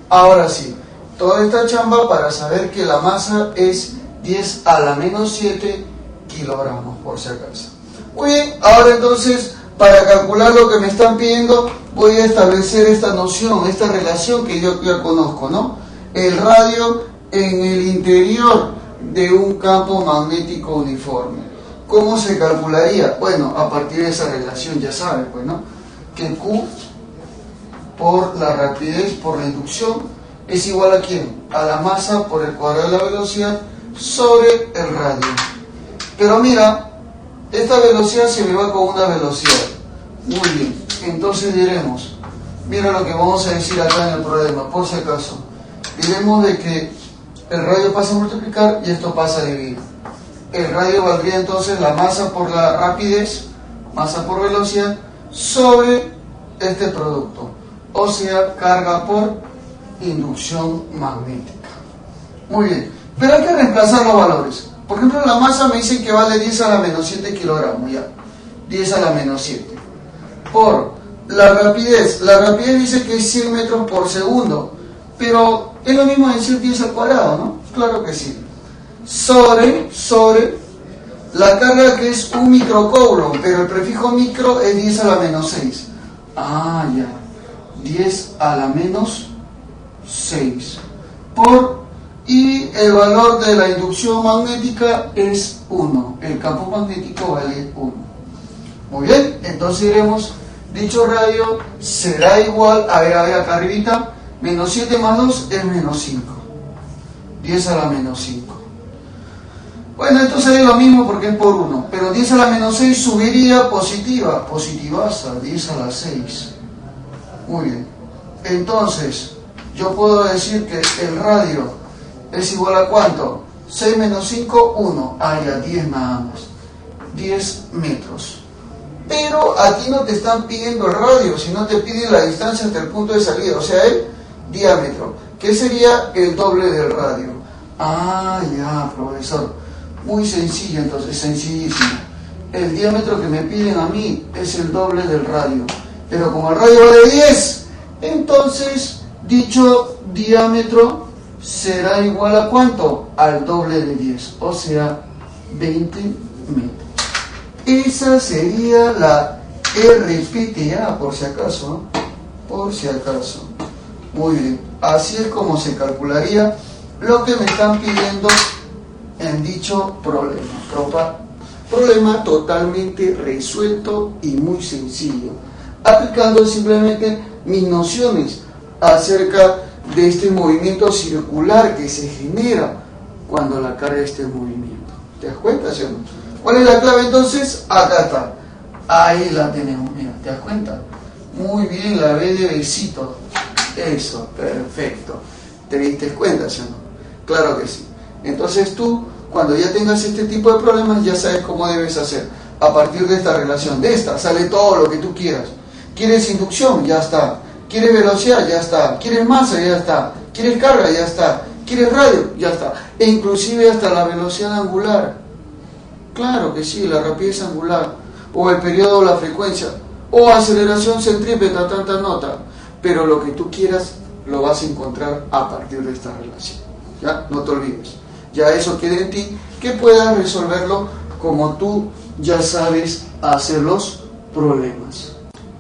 Ahora sí, toda esta chamba para saber que la masa es 10 a la menos 7 kilogramos, por si acaso. Muy bien, ahora entonces, para calcular lo que me están pidiendo, voy a establecer esta noción, esta relación que yo ya conozco, ¿no? El radio en el interior de un campo magnético uniforme. ¿Cómo se calcularía? Bueno, a partir de esa relación ya saben, pues, ¿no? Que Q por la rapidez, por la inducción, es igual a ¿quién? A la masa por el cuadrado de la velocidad sobre el radio. Pero mira, esta velocidad se me va con una velocidad. Muy bien, entonces diremos, mira lo que vamos a decir acá en el problema, por si acaso. Diremos de que el radio pasa a multiplicar y esto pasa a dividir. El radio valdría entonces la masa por la rapidez, masa por velocidad, sobre este producto. o sea, carga por inducción magnética. Muy bien, pero hay que reemplazar los valores. Por ejemplo, la masa me dice que vale 10 a la menos 7 kilogramos, ya, 10 a la menos 7. Por la rapidez dice que es 100 metros por segundo, pero es lo mismo decir 10 al cuadrado, ¿no? Claro que sí. Sobre la carga, que es un microcoulomb, pero el prefijo micro es 10 a la menos 6. Ah, ya, 10 a la menos 6. Y el valor de la inducción magnética es 1. El campo magnético vale 1. Muy bien, entonces diremos, dicho radio será igual, a ver acá arribita, menos 7 más 2 es menos 5. 10 a la menos 5. Bueno, esto sería lo mismo porque es por 1, pero 10 a la menos 6 subiría positivaza, 10 a la 6. Muy bien, entonces yo puedo decir que el radio es igual a ¿cuánto? 6 menos 5, 1. Ah, ya, 10 nada más. 10 metros. Pero aquí no te están pidiendo el radio, sino te piden la distancia hasta el punto de salida, o sea, el diámetro, que sería el doble del radio. Ah, ya, profesor. Muy sencillo, entonces, sencillísimo. El diámetro que me piden a mí es el doble del radio. Pero como el radio vale 10, entonces dicho diámetro será igual a ¿cuánto? Al doble de 10, o sea, 20 metros. Esa sería la RPTA, por si acaso, ¿no? Por si acaso. Muy bien, así es como se calcularía lo que me están pidiendo en dicho problema. Problema totalmente resuelto y muy sencillo, aplicando simplemente mis nociones acerca de este movimiento circular que se genera cuando la carga está en movimiento. ¿Te das cuenta, sí o no? ¿Cuál es la clave entonces? Acá está. Ahí la tenemos, mira, ¿te das cuenta? Muy bien, la B de besito. Eso, perfecto. ¿Te diste cuenta, sí o no? Claro que sí. Entonces tú, cuando ya tengas este tipo de problemas, ya sabes cómo debes hacer. A partir de esta relación, de esta, sale todo lo que tú quieras. ¿Quieres inducción? Ya está. ¿Quieres velocidad? Ya está. ¿Quieres masa? Ya está. ¿Quieres carga? Ya está. ¿Quieres radio? Ya está. E inclusive hasta la velocidad angular. Claro que sí, la rapidez angular, o el periodo o la frecuencia, o aceleración centrípeta, tanta nota. Pero lo que tú quieras lo vas a encontrar a partir de esta relación. ¿Ya? No te olvides. Ya eso queda en ti, que puedas resolverlo como tú ya sabes hacer los problemas.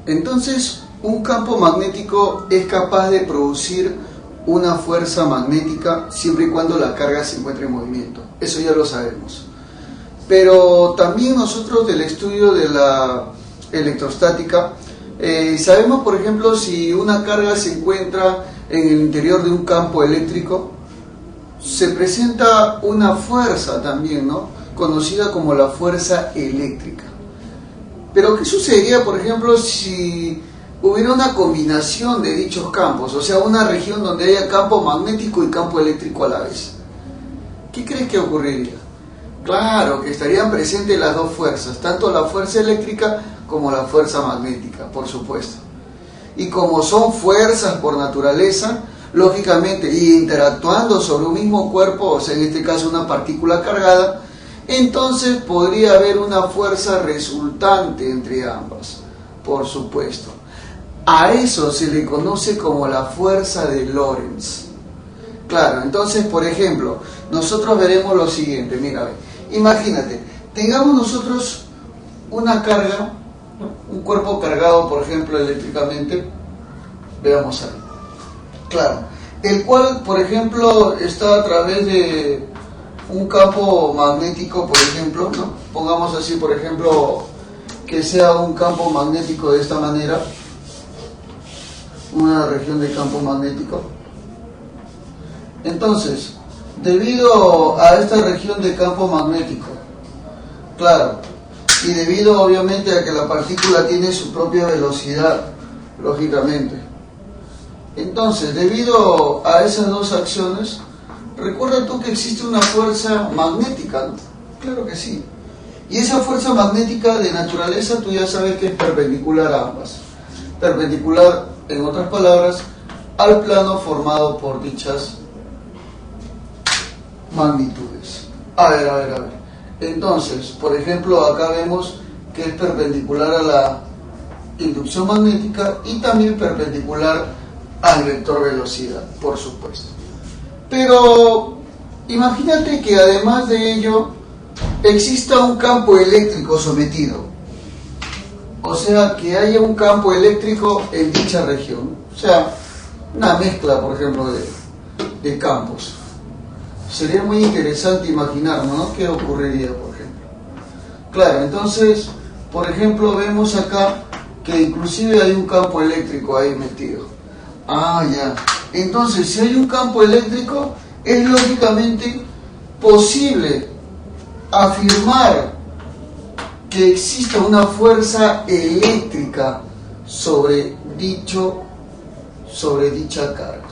Entonces, un campo magnético es capaz de producir una fuerza magnética siempre y cuando la carga se encuentre en movimiento. Eso ya lo sabemos. Pero también nosotros del estudio de la electrostática sabemos, por ejemplo, si una carga se encuentra en el interior de un campo eléctrico, se presenta una fuerza también, ¿no? Conocida como la fuerza eléctrica. Pero ¿qué sucedería, por ejemplo, si hubiera una combinación de dichos campos? O sea, una región donde haya campo magnético y campo eléctrico a la vez. ¿Qué crees que ocurriría? Claro, que estarían presentes las dos fuerzas, tanto la fuerza eléctrica como la fuerza magnética, por supuesto. Y como son fuerzas por naturaleza, lógicamente, y interactuando sobre un mismo cuerpo, o sea, en este caso una partícula cargada, entonces podría haber una fuerza resultante entre ambas, por supuesto. A eso se le conoce como la fuerza de Lorentz. Claro, entonces, por ejemplo, nosotros veremos lo siguiente, mira, imagínate, tengamos nosotros una carga, un cuerpo cargado, por ejemplo, eléctricamente, veamos ahí. Claro, el cual, por ejemplo, está a través de un campo magnético, por ejemplo, ¿no? Pongamos así, por ejemplo, que sea un campo magnético de esta manera, una región de campo magnético. Entonces, debido a esta región de campo magnético, claro, y debido obviamente a que la partícula tiene su propia velocidad, lógicamente, entonces, debido a esas dos acciones, recuerda tú que existe una fuerza magnética, ¿no? Claro que sí. Y esa fuerza magnética de naturaleza tú ya sabes que es perpendicular a ambas. Perpendicular en otras palabras, al plano formado por dichas magnitudes. A ver. Entonces, por ejemplo, acá vemos que es perpendicular a la inducción magnética y también perpendicular al vector velocidad, por supuesto. Pero imagínate que además de ello exista un campo eléctrico sometido, o sea, que haya un campo eléctrico en dicha región, o sea, una mezcla, por ejemplo, de campos. Sería muy interesante imaginarnos, ¿no? ¿Qué ocurriría, por ejemplo? Claro, entonces, por ejemplo, vemos acá que inclusive hay un campo eléctrico ahí metido. Ah, ya. Entonces, si hay un campo eléctrico, es lógicamente posible afirmar que exista una fuerza eléctrica sobre dicha carga.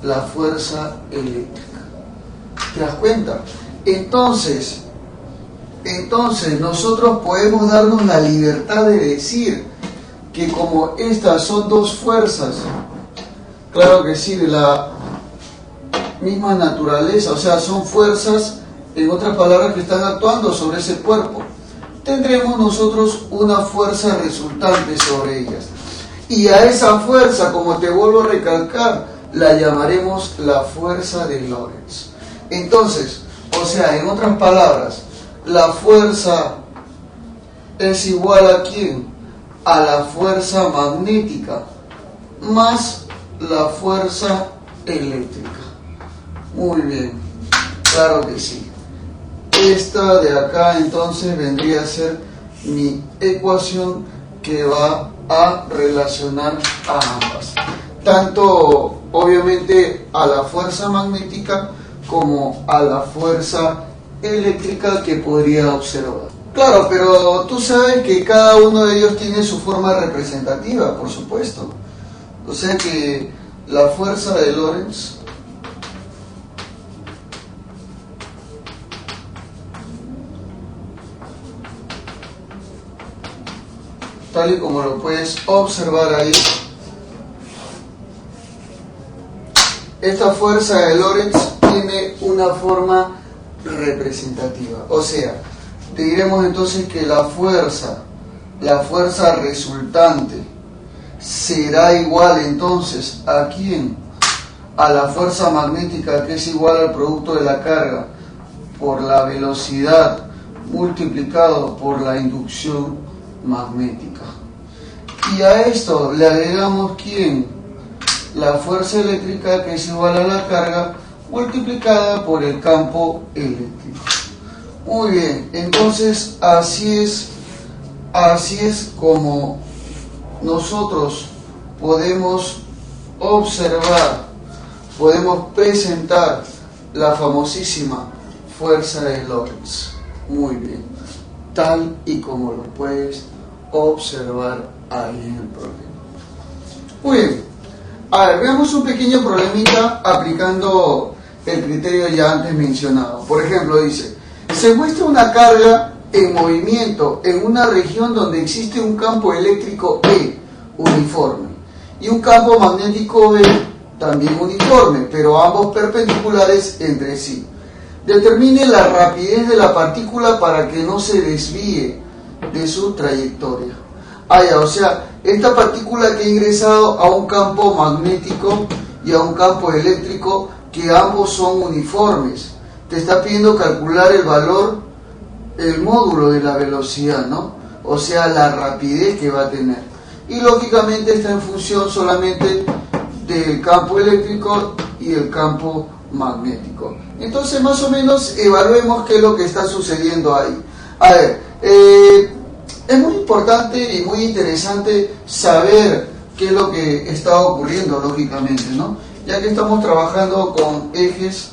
La fuerza eléctrica. ¿Te das cuenta? Entonces nosotros podemos darnos la libertad de decir que como estas son dos fuerzas, claro que sí, de la misma naturaleza, o sea, son fuerzas, en otras palabras, que están actuando sobre ese cuerpo, tendremos nosotros una fuerza resultante sobre ellas. Y a esa fuerza, como te vuelvo a recalcar, la llamaremos la fuerza de Lorentz. Entonces, o sea, en otras palabras, la fuerza es igual a ¿quién? A la fuerza magnética más la fuerza eléctrica. Muy bien, claro que sí. Esta de acá entonces vendría a ser mi ecuación que va a relacionar a ambas. Tanto, obviamente, a la fuerza magnética como a la fuerza eléctrica que podría observar. Claro, pero tú sabes que cada uno de ellos tiene su forma representativa, por supuesto. O sea que la fuerza de Lorentz tal y como lo puedes observar ahí, esta fuerza de Lorentz tiene una forma representativa. O sea, te diremos entonces que la fuerza resultante será igual entonces ¿a quién? A la fuerza magnética, que es igual al producto de la carga por la velocidad multiplicado por la inducción magnética. Y a esto le agregamos ¿quién? La fuerza eléctrica, que es igual a la carga multiplicada por el campo eléctrico. Muy bien, entonces así es como nosotros podemos observar, podemos presentar la famosísima fuerza de Lorentz. Muy bien, tal y como lo puedes observar ahí en el problema. Muy bien, a ver, veamos un pequeño problemita aplicando el criterio ya antes mencionado. Por ejemplo, dice, se muestra una carga en movimiento en una región donde existe un campo eléctrico E uniforme y un campo magnético B también uniforme, pero ambos perpendiculares entre sí. Determine la rapidez de la partícula para que no se desvíe de su trayectoria. O sea, esta partícula que ha ingresado a un campo magnético y a un campo eléctrico que ambos son uniformes, te está pidiendo calcular el valor, el módulo de la velocidad, ¿no? O sea, la rapidez que va a tener. Y lógicamente está en función solamente del campo eléctrico y el campo magnético. Entonces, más o menos, evaluemos qué es lo que está sucediendo ahí. A ver, es muy importante y muy interesante saber qué es lo que está ocurriendo, lógicamente, ¿no? Ya que estamos trabajando con ejes,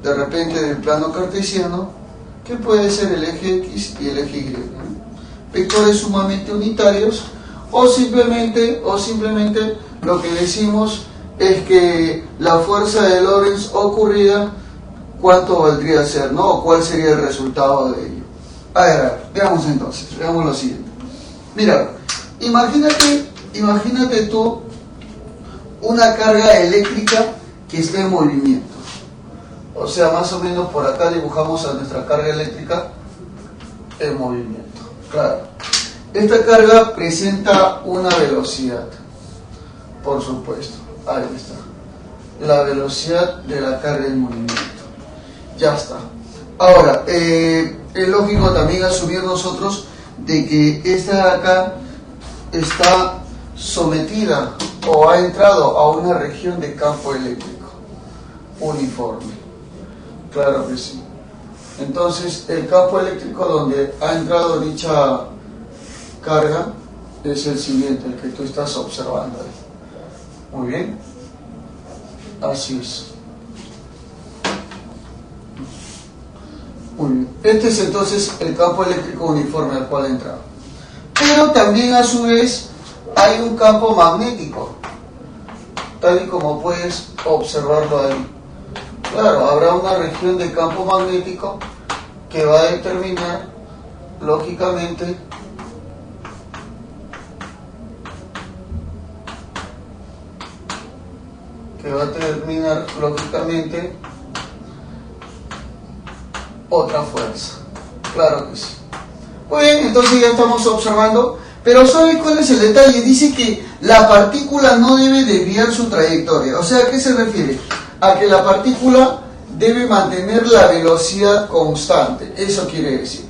de repente, del plano cartesiano, que puede ser el eje X y el eje Y, ¿no? Vectores sumamente unitarios, o simplemente lo que decimos es que la fuerza de Lorentz ocurrida, ¿cuánto valdría ser, no? ¿O cuál sería el resultado de ello? A ver, veamos entonces, veamos lo siguiente. Mira, imagínate imagínate tú una carga eléctrica que está en movimiento. O sea, más o menos por acá dibujamos a nuestra carga eléctrica en movimiento. Claro. Esta carga presenta una velocidad, por supuesto. Ahí está. La velocidad de la carga en movimiento. Ya está. Ahora, es lógico también asumir nosotros de que esta de acá está sometida o ha entrado a una región de campo eléctrico uniforme. Claro que sí. Entonces, el campo eléctrico donde ha entrado dicha carga es el siguiente, el que tú estás observando ahí. Muy bien. Así es. Muy bien. Este es entonces el campo eléctrico uniforme al cual ha entrado. Pero también a su vez hay un campo magnético, tal y como puedes observarlo ahí. Claro, habrá una región de campo magnético que va a determinar, lógicamente, otra fuerza. Claro que sí. Muy bien, entonces ya estamos observando. Pero ¿sabe cuál es el detalle? Dice que la partícula no debe desviar su trayectoria. O sea, ¿a qué se refiere? A que la partícula debe mantener la velocidad constante. Eso quiere decir.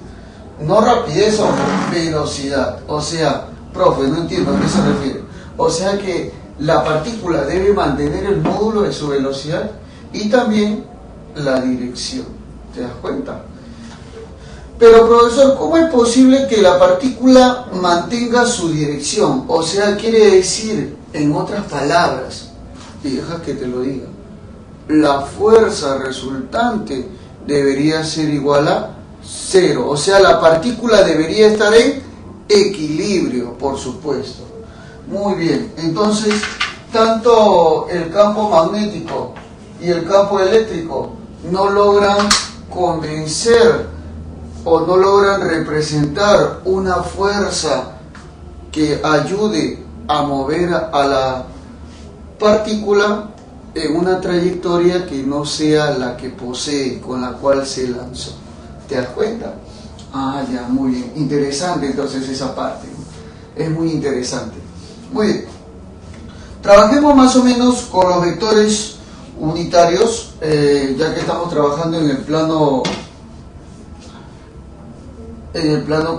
No rapidez o velocidad. O sea, profe, no entiendo a qué se refiere. O sea que la partícula debe mantener el módulo de su velocidad y también la dirección. ¿Te das cuenta? Pero profesor, ¿cómo es posible que la partícula mantenga su dirección? O sea, quiere decir, en otras palabras, y deja que te lo diga, la fuerza resultante debería ser igual a 0. O sea, la partícula debería estar en equilibrio, por supuesto. Muy bien, entonces, tanto el campo magnético y el campo eléctrico no logran convencer o no logran representar una fuerza que ayude a mover a la partícula en una trayectoria que no sea la que posee, con la cual se lanzó. ¿Te das cuenta? Ah, ya, muy bien. Interesante entonces esa parte. Es muy interesante. Muy bien. Trabajemos más o menos con los vectores unitarios, ya que estamos trabajando en el plano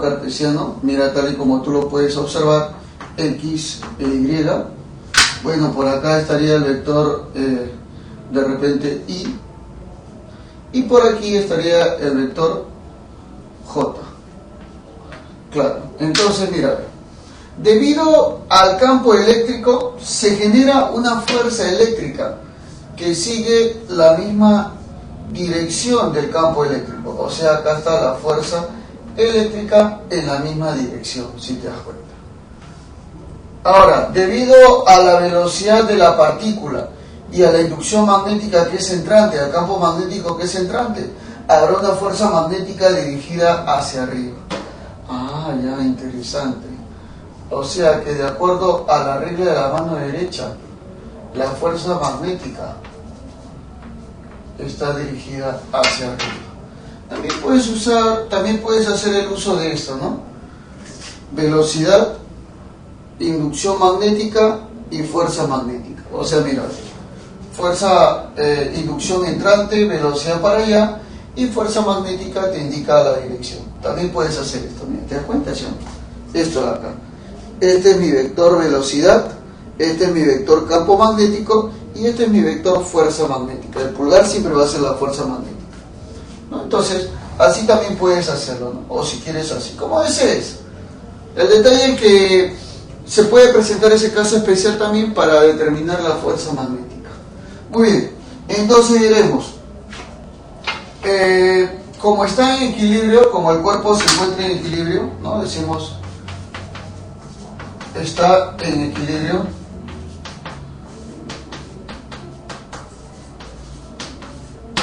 cartesiano. Mira, tal y como tú lo puedes observar, X e Y. Bueno, por acá estaría el vector de repente y por aquí estaría el vector J. Claro, entonces mira, debido al campo eléctrico se genera una fuerza eléctrica que sigue la misma dirección del campo eléctrico. O sea, acá está la fuerza eléctrica en la misma dirección, si te das cuenta. Ahora, debido a la velocidad de la partícula y a la inducción magnética que es entrante, al campo magnético que es entrante, habrá una fuerza magnética dirigida hacia arriba. Ah, ya, interesante. O sea que de acuerdo a la regla de la mano derecha, la fuerza magnética está dirigida hacia arriba. También puedes hacer el uso de esto, ¿no? Velocidad, inducción magnética y fuerza magnética. O sea, mira, fuerza, inducción entrante, velocidad para allá, y fuerza magnética te indica la dirección. También puedes hacer esto, mira, ¿te das cuenta, Sean? Esto de acá. Este es mi vector velocidad, este es mi vector campo magnético y este es mi vector fuerza magnética. El pulgar siempre va a ser la fuerza magnética, ¿no? Entonces, así también puedes hacerlo, ¿no? O si quieres así, como desees. El detalle es que se puede presentar ese caso especial también para determinar la fuerza magnética. Muy bien, entonces diremos, como está en equilibrio, como el cuerpo se encuentra en equilibrio, ¿no? Decimos, está en equilibrio.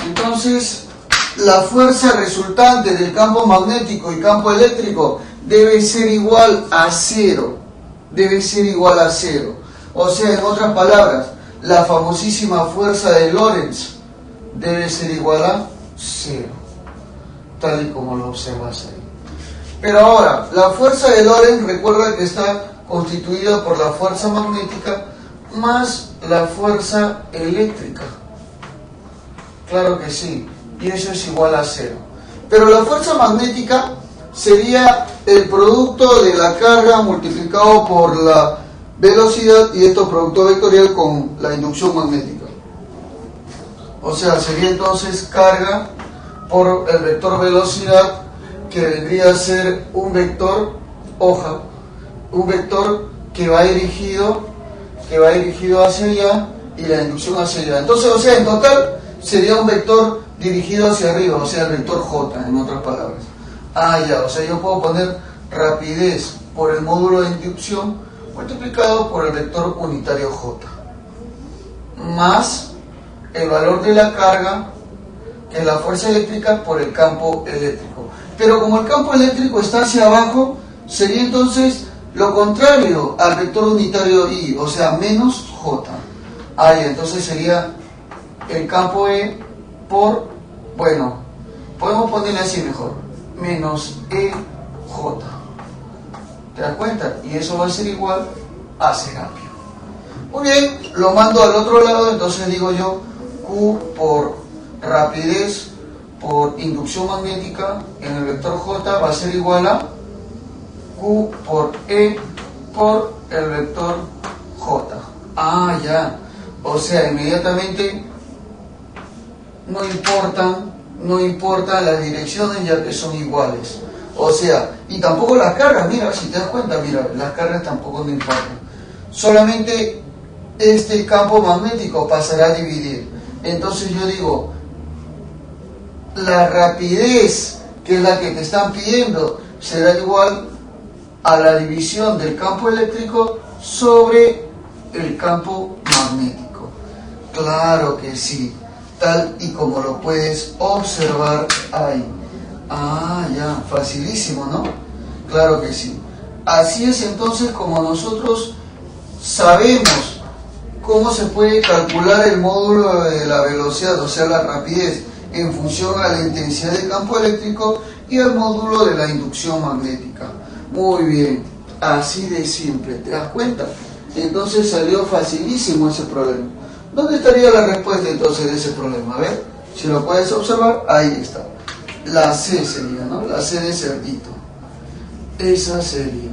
Entonces, la fuerza resultante del campo magnético y campo eléctrico debe ser igual a 0. debe ser igual a cero. O sea, en otras palabras, la famosísima fuerza de Lorentz debe ser igual a cero, tal y como lo observas ahí. Pero ahora, la fuerza de Lorentz, recuerda que está constituida por la fuerza magnética más la fuerza eléctrica. Claro que sí, y eso es igual a cero. Pero la fuerza magnética sería el producto de la carga multiplicado por la velocidad, y esto producto vectorial con la inducción magnética. O sea, sería entonces carga por el vector velocidad, que vendría a ser un vector hoja, un vector que va dirigido hacia allá y la inducción hacia allá. Entonces, o sea, en total sería un vector dirigido hacia arriba, o sea, el vector J, en otras palabras. Ya, o sea, yo puedo poner rapidez por el módulo de inducción multiplicado por el vector unitario J, más el valor de la carga, que es la fuerza eléctrica, por el campo eléctrico. Pero como el campo eléctrico está hacia abajo, sería entonces lo contrario al vector unitario I, o sea, menos J. Entonces sería el campo E por, bueno, podemos ponerle así mejor, menos EJ. ¿Te das cuenta? Y eso va a ser igual a cero ampio. Muy bien, lo mando al otro lado, entonces digo yo, Q por rapidez por inducción magnética en el vector J va a ser igual a Q por E por el vector J. Ya. O sea, inmediatamente no importan las direcciones, ya que son iguales. O sea, y tampoco las cargas, mira, si te das cuenta, mira, las cargas tampoco no importan. Solamente este campo magnético pasará a dividir. Entonces yo digo, la rapidez, que es la que te están pidiendo, será igual a la división del campo eléctrico sobre el campo magnético. Claro que sí, tal y como lo puedes observar ahí. Ya, facilísimo, ¿no? Claro que sí. Así es entonces como nosotros sabemos cómo se puede calcular el módulo de la velocidad, o sea, la rapidez, en función a la intensidad del campo eléctrico y el módulo de la inducción magnética. Muy bien, así de simple, ¿te das cuenta? Entonces salió facilísimo ese problema. ¿Dónde estaría la respuesta entonces de ese problema? A ver, si lo puedes observar, ahí está. La C sería, ¿no? La C de cerdito. Esa sería.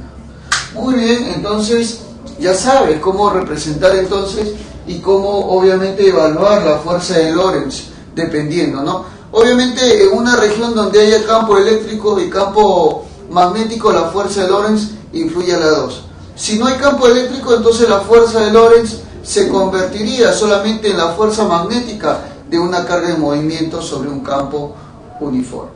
Muy bien, entonces ya sabes cómo representar entonces y cómo obviamente evaluar la fuerza de Lorentz, dependiendo, ¿no? Obviamente en una región donde haya campo eléctrico y campo magnético, la fuerza de Lorentz influye a la 2. Si no hay campo eléctrico, entonces la fuerza de Lorentz se convertiría solamente en la fuerza magnética de una carga de movimiento sobre un campo uniforme.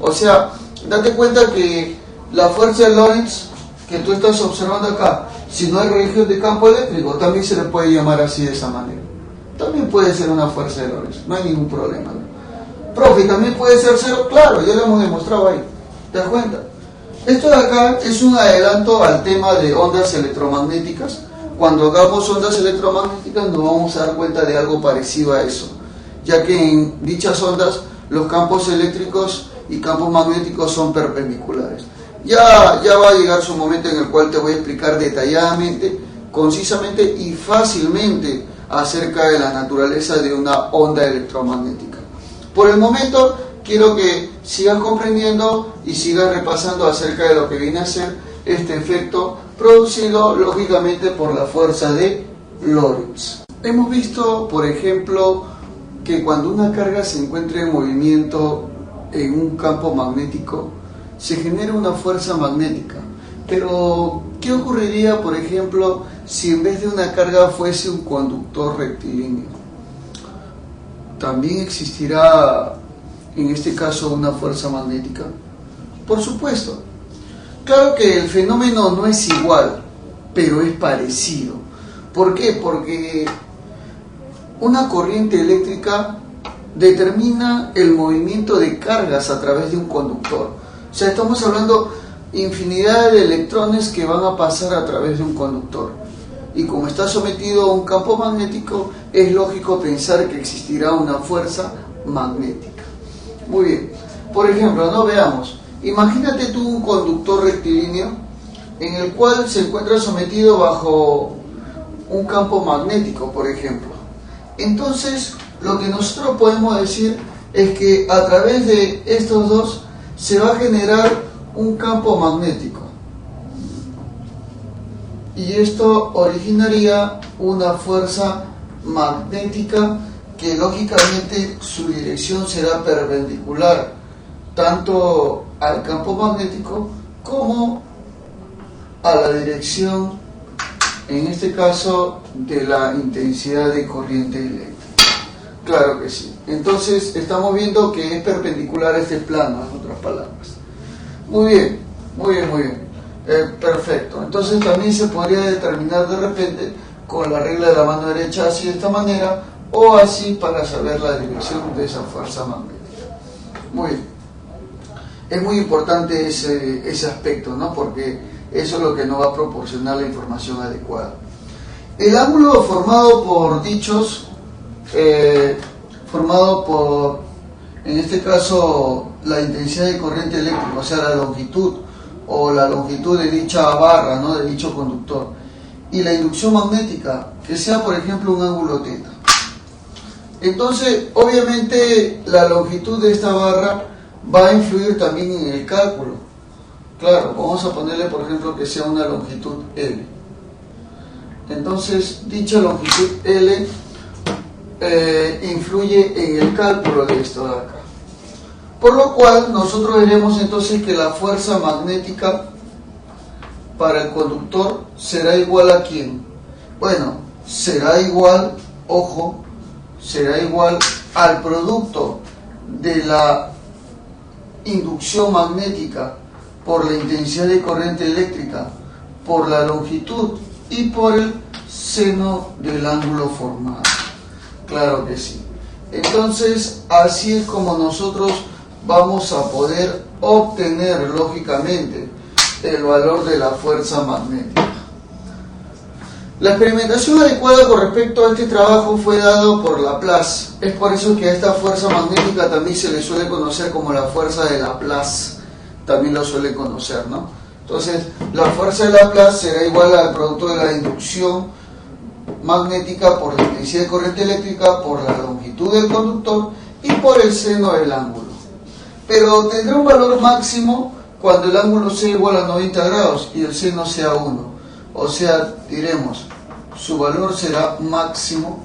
O sea, date cuenta que la fuerza de Lorentz que tú estás observando acá, si no hay región de campo eléctrico, también se le puede llamar así, de esa manera. También puede ser una fuerza de Lorentz, no hay ningún problema, ¿no? Profe, también puede ser cero, claro, ya lo hemos demostrado ahí. ¿Te das cuenta? Esto de acá es un adelanto al tema de ondas electromagnéticas. Cuando hagamos ondas electromagnéticas nos vamos a dar cuenta de algo parecido a eso, ya que en dichas ondas los campos eléctricos y campos magnéticos son perpendiculares. Ya va a llegar su momento en el cual te voy a explicar detalladamente, concisamente y fácilmente acerca de la naturaleza de una onda electromagnética. Por el momento quiero que sigas comprendiendo y sigas repasando acerca de lo que viene a ser este efecto producido lógicamente por la fuerza de Lorentz. Hemos visto, por ejemplo, que cuando una carga se encuentra en movimiento en un campo magnético, se genera una fuerza magnética. Pero, ¿qué ocurriría, por ejemplo, si en vez de una carga fuese un conductor rectilíneo? ¿También existirá, en este caso, una fuerza magnética? Por supuesto. Claro que el fenómeno no es igual, pero es parecido. ¿Por qué? Porque una corriente eléctrica determina el movimiento de cargas a través de un conductor. O sea, estamos hablando infinidad de electrones que van a pasar a través de un conductor. Y como está sometido a un campo magnético, es lógico pensar que existirá una fuerza magnética. Muy bien. Por ejemplo, no veamos. Imagínate tú un conductor rectilíneo en el cual se encuentra sometido bajo un campo magnético, por ejemplo. Entonces, lo que nosotros podemos decir es que a través de estos dos se va a generar un campo magnético. Y esto originaría una fuerza magnética que lógicamente su dirección será perpendicular tanto al campo magnético como a la dirección, en este caso, de la intensidad de corriente eléctrica. Claro que sí. Entonces estamos viendo que es perpendicular a este plano, en otras palabras. Muy bien, muy bien, muy bien. Perfecto. Entonces también se podría determinar de repente con la regla de la mano derecha así de esta manera o así para saber la dirección de esa fuerza magnética. Muy bien. Es muy importante ese aspecto, ¿no? Porque eso es lo que nos va a proporcionar la información adecuada. El ángulo formado por dichos, en este caso, la intensidad de corriente eléctrica, o sea, la longitud o la longitud de dicha barra, ¿no? De dicho conductor, y la inducción magnética, que sea, por ejemplo, un ángulo θ. Entonces, obviamente, la longitud de esta barra va a influir también en el cálculo. Claro, vamos a ponerle, por ejemplo, que sea una longitud L. Entonces, dicha longitud L influye en el cálculo de esto de acá. Por lo cual, nosotros veremos entonces que la fuerza magnética para el conductor será igual a ¿quién? Bueno, será igual, ojo, será igual al producto de la inducción magnética por la intensidad de corriente eléctrica, por la longitud y por el seno del ángulo formado. Claro que sí. Entonces, así es como nosotros vamos a poder obtener, lógicamente, el valor de la fuerza magnética. La experimentación adecuada con respecto a este trabajo fue dado por Laplace. Es por eso que a esta fuerza magnética también se le suele conocer como la fuerza de Laplace. También lo suele conocer, ¿no? Entonces, la fuerza de Laplace será igual al producto de la inducción magnética por la intensidad de corriente eléctrica, por la longitud del conductor y por el seno del ángulo. Pero tendrá un valor máximo cuando el ángulo sea igual a 90 grados y el seno sea 1. O sea, diremos, su valor será máximo,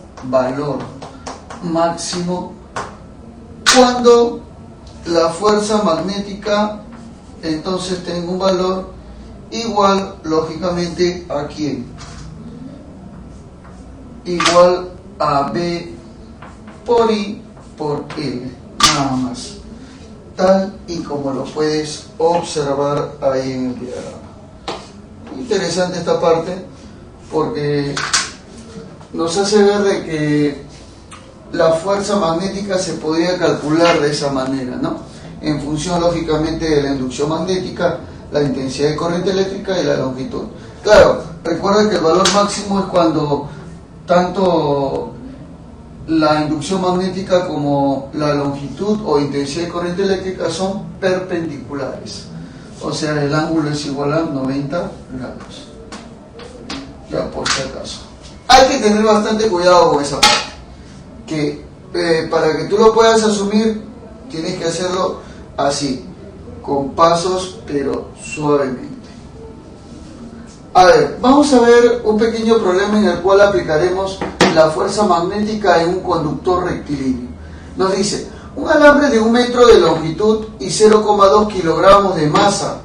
cuando la fuerza magnética entonces tenga un valor igual, lógicamente, ¿a quién? Igual a B por I por L, nada más. Tal y como lo puedes observar ahí en el diagrama. Interesante esta parte porque nos hace ver de que la fuerza magnética se podría calcular de esa manera, ¿no? En función, lógicamente, de la inducción magnética, la intensidad de corriente eléctrica y la longitud. Claro, recuerda que el valor máximo es cuando tanto la inducción magnética como la longitud o intensidad de corriente eléctrica son perpendiculares. O sea, el ángulo es igual a 90 grados. Ya, por si acaso. Hay que tener bastante cuidado con esa parte. Que para que tú lo puedas asumir, tienes que hacerlo así, con pasos, pero suavemente. A ver, vamos a ver un pequeño problema en el cual aplicaremos la fuerza magnética en un conductor rectilíneo. Nos dice, un alambre de 1 metro de longitud y 0,2 kilogramos de masa,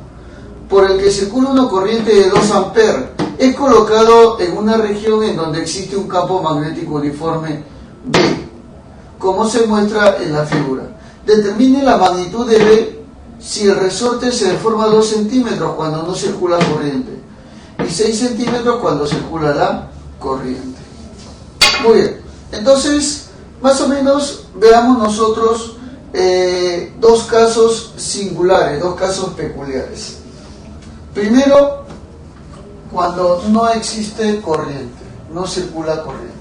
por el que circula una corriente de 2 amperes, es colocado en una región en donde existe un campo magnético uniforme B, como se muestra en la figura. Determine la magnitud de B si el resorte se deforma 2 centímetros cuando no circula corriente y 6 centímetros cuando circula la corriente. Muy bien, entonces más o menos veamos nosotros dos casos singulares, dos casos peculiares. Primero, cuando no existe corriente, no circula corriente.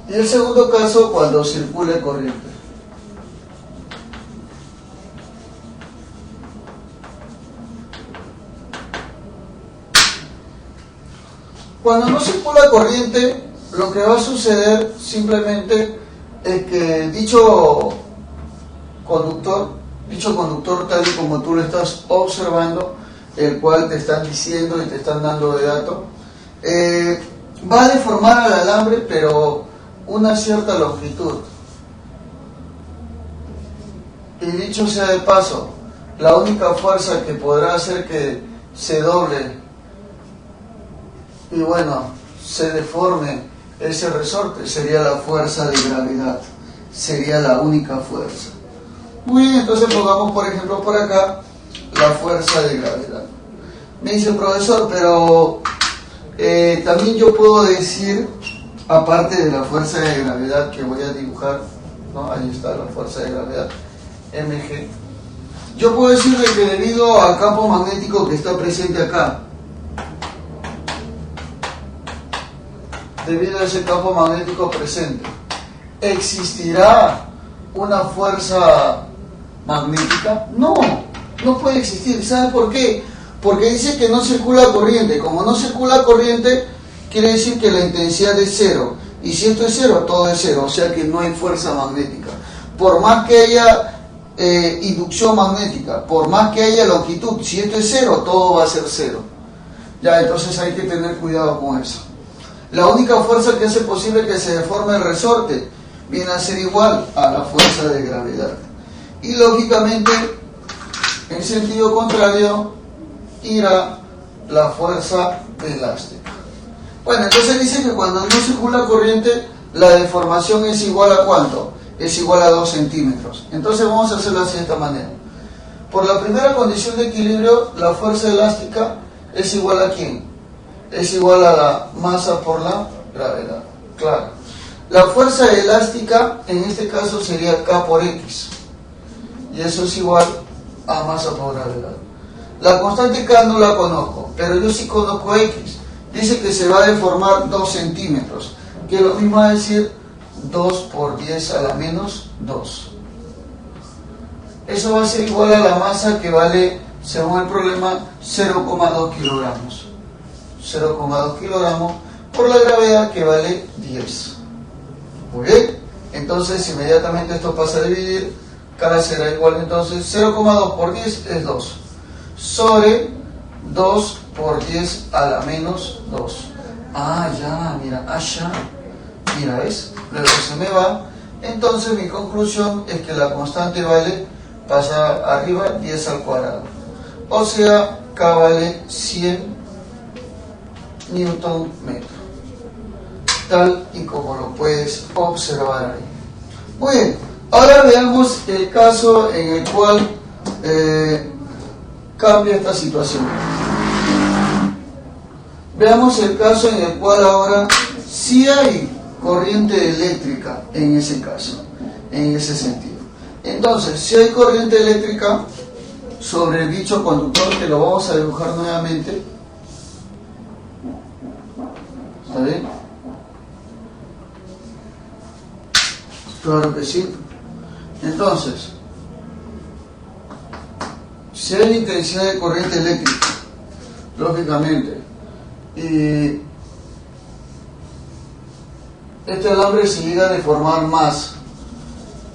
Y el segundo caso, cuando circule corriente. Cuando no circula corriente, lo que va a suceder simplemente es que dicho conductor tal y como tú lo estás observando, el cual te están diciendo y te están dando de dato, va a deformar al alambre, pero una cierta longitud. Y dicho sea de paso, la única fuerza que podrá hacer que se doble y bueno, se deforme ese resorte sería la fuerza de gravedad. Sería la única fuerza. Muy bien, entonces pongamos por ejemplo por acá la fuerza de gravedad. Me dice el profesor, pero también yo puedo decir, aparte de la fuerza de gravedad que voy a dibujar, ¿no? Ahí está la fuerza de gravedad, mg. Yo puedo decirle que debido al campo magnético que está presente acá, debido a ese campo magnético presente, ¿existirá una fuerza magnética? No, no puede existir. ¿Sabe por qué? Porque dice que no circula corriente. Como no circula corriente, quiere decir que la intensidad es cero. Y si esto es cero, todo es cero. O sea que no hay fuerza magnética. Por más que haya inducción magnética, por más que haya longitud, si esto es cero, todo va a ser cero. Ya, entonces hay que tener cuidado con eso. La única fuerza que hace posible que se deforme el resorte viene a ser igual a la fuerza de gravedad. Y lógicamente, en sentido contrario, irá la fuerza elástica. Bueno, entonces dice que cuando no circula corriente, la deformación es igual a ¿cuánto? Es igual a 2 centímetros. Entonces vamos a hacerlo así de esta manera. Por la primera condición de equilibrio, la fuerza elástica es igual a ¿quién? Es igual a la masa por la gravedad. Claro. La fuerza elástica en este caso sería K por X. Y eso es igual a masa por gravedad. La constante K no la conozco, pero yo sí conozco X. Dice que se va a deformar 2 centímetros, que lo mismo va a decir 2 por 10 a la menos 2. Eso va a ser igual a la masa que vale, según el problema, 0,2 kilogramos. 0,2 kilogramos por la gravedad que vale 10. Muy bien, entonces inmediatamente esto pasa a dividir, K será igual, entonces 0,2 por 10 es 2, sobre 2 por 10 a la menos 2. Ah, ya, mira, allá, mira, ¿ves? Luego se me va, entonces mi conclusión es que la constante vale, pasa arriba, 10 al cuadrado. O sea, K vale 100 Newton metro, tal y como lo puedes observar ahí. Muy bien, ahora veamos el caso en el cual cambia esta situación. Veamos el caso en el cual ahora sí hay corriente eléctrica en ese caso, en ese sentido. Entonces, si hay corriente eléctrica sobre el dicho conductor, que lo vamos a dibujar nuevamente. ¿Está bien? Claro que sí. Entonces, si hay intensidad de corriente eléctrica, lógicamente, y este alambre se llega a deformar más,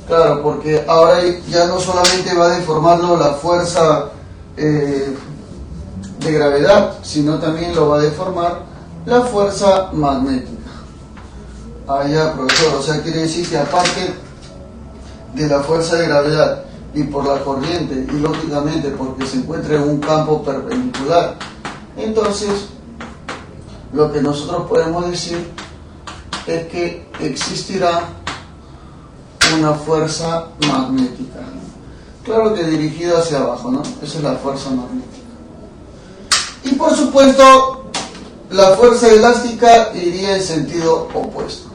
claro, porque ahora ya no solamente va a deformarlo la fuerza de gravedad, sino también lo va a deformar la fuerza magnética. Ya, profesor, o sea, quiere decir que aparte de la fuerza de gravedad y por la corriente, y lógicamente porque se encuentra en un campo perpendicular, entonces lo que nosotros podemos decir es que existirá una fuerza magnética. Claro que dirigida hacia abajo, ¿no? Esa es la fuerza magnética. Y por supuesto, la fuerza elástica iría en sentido opuesto.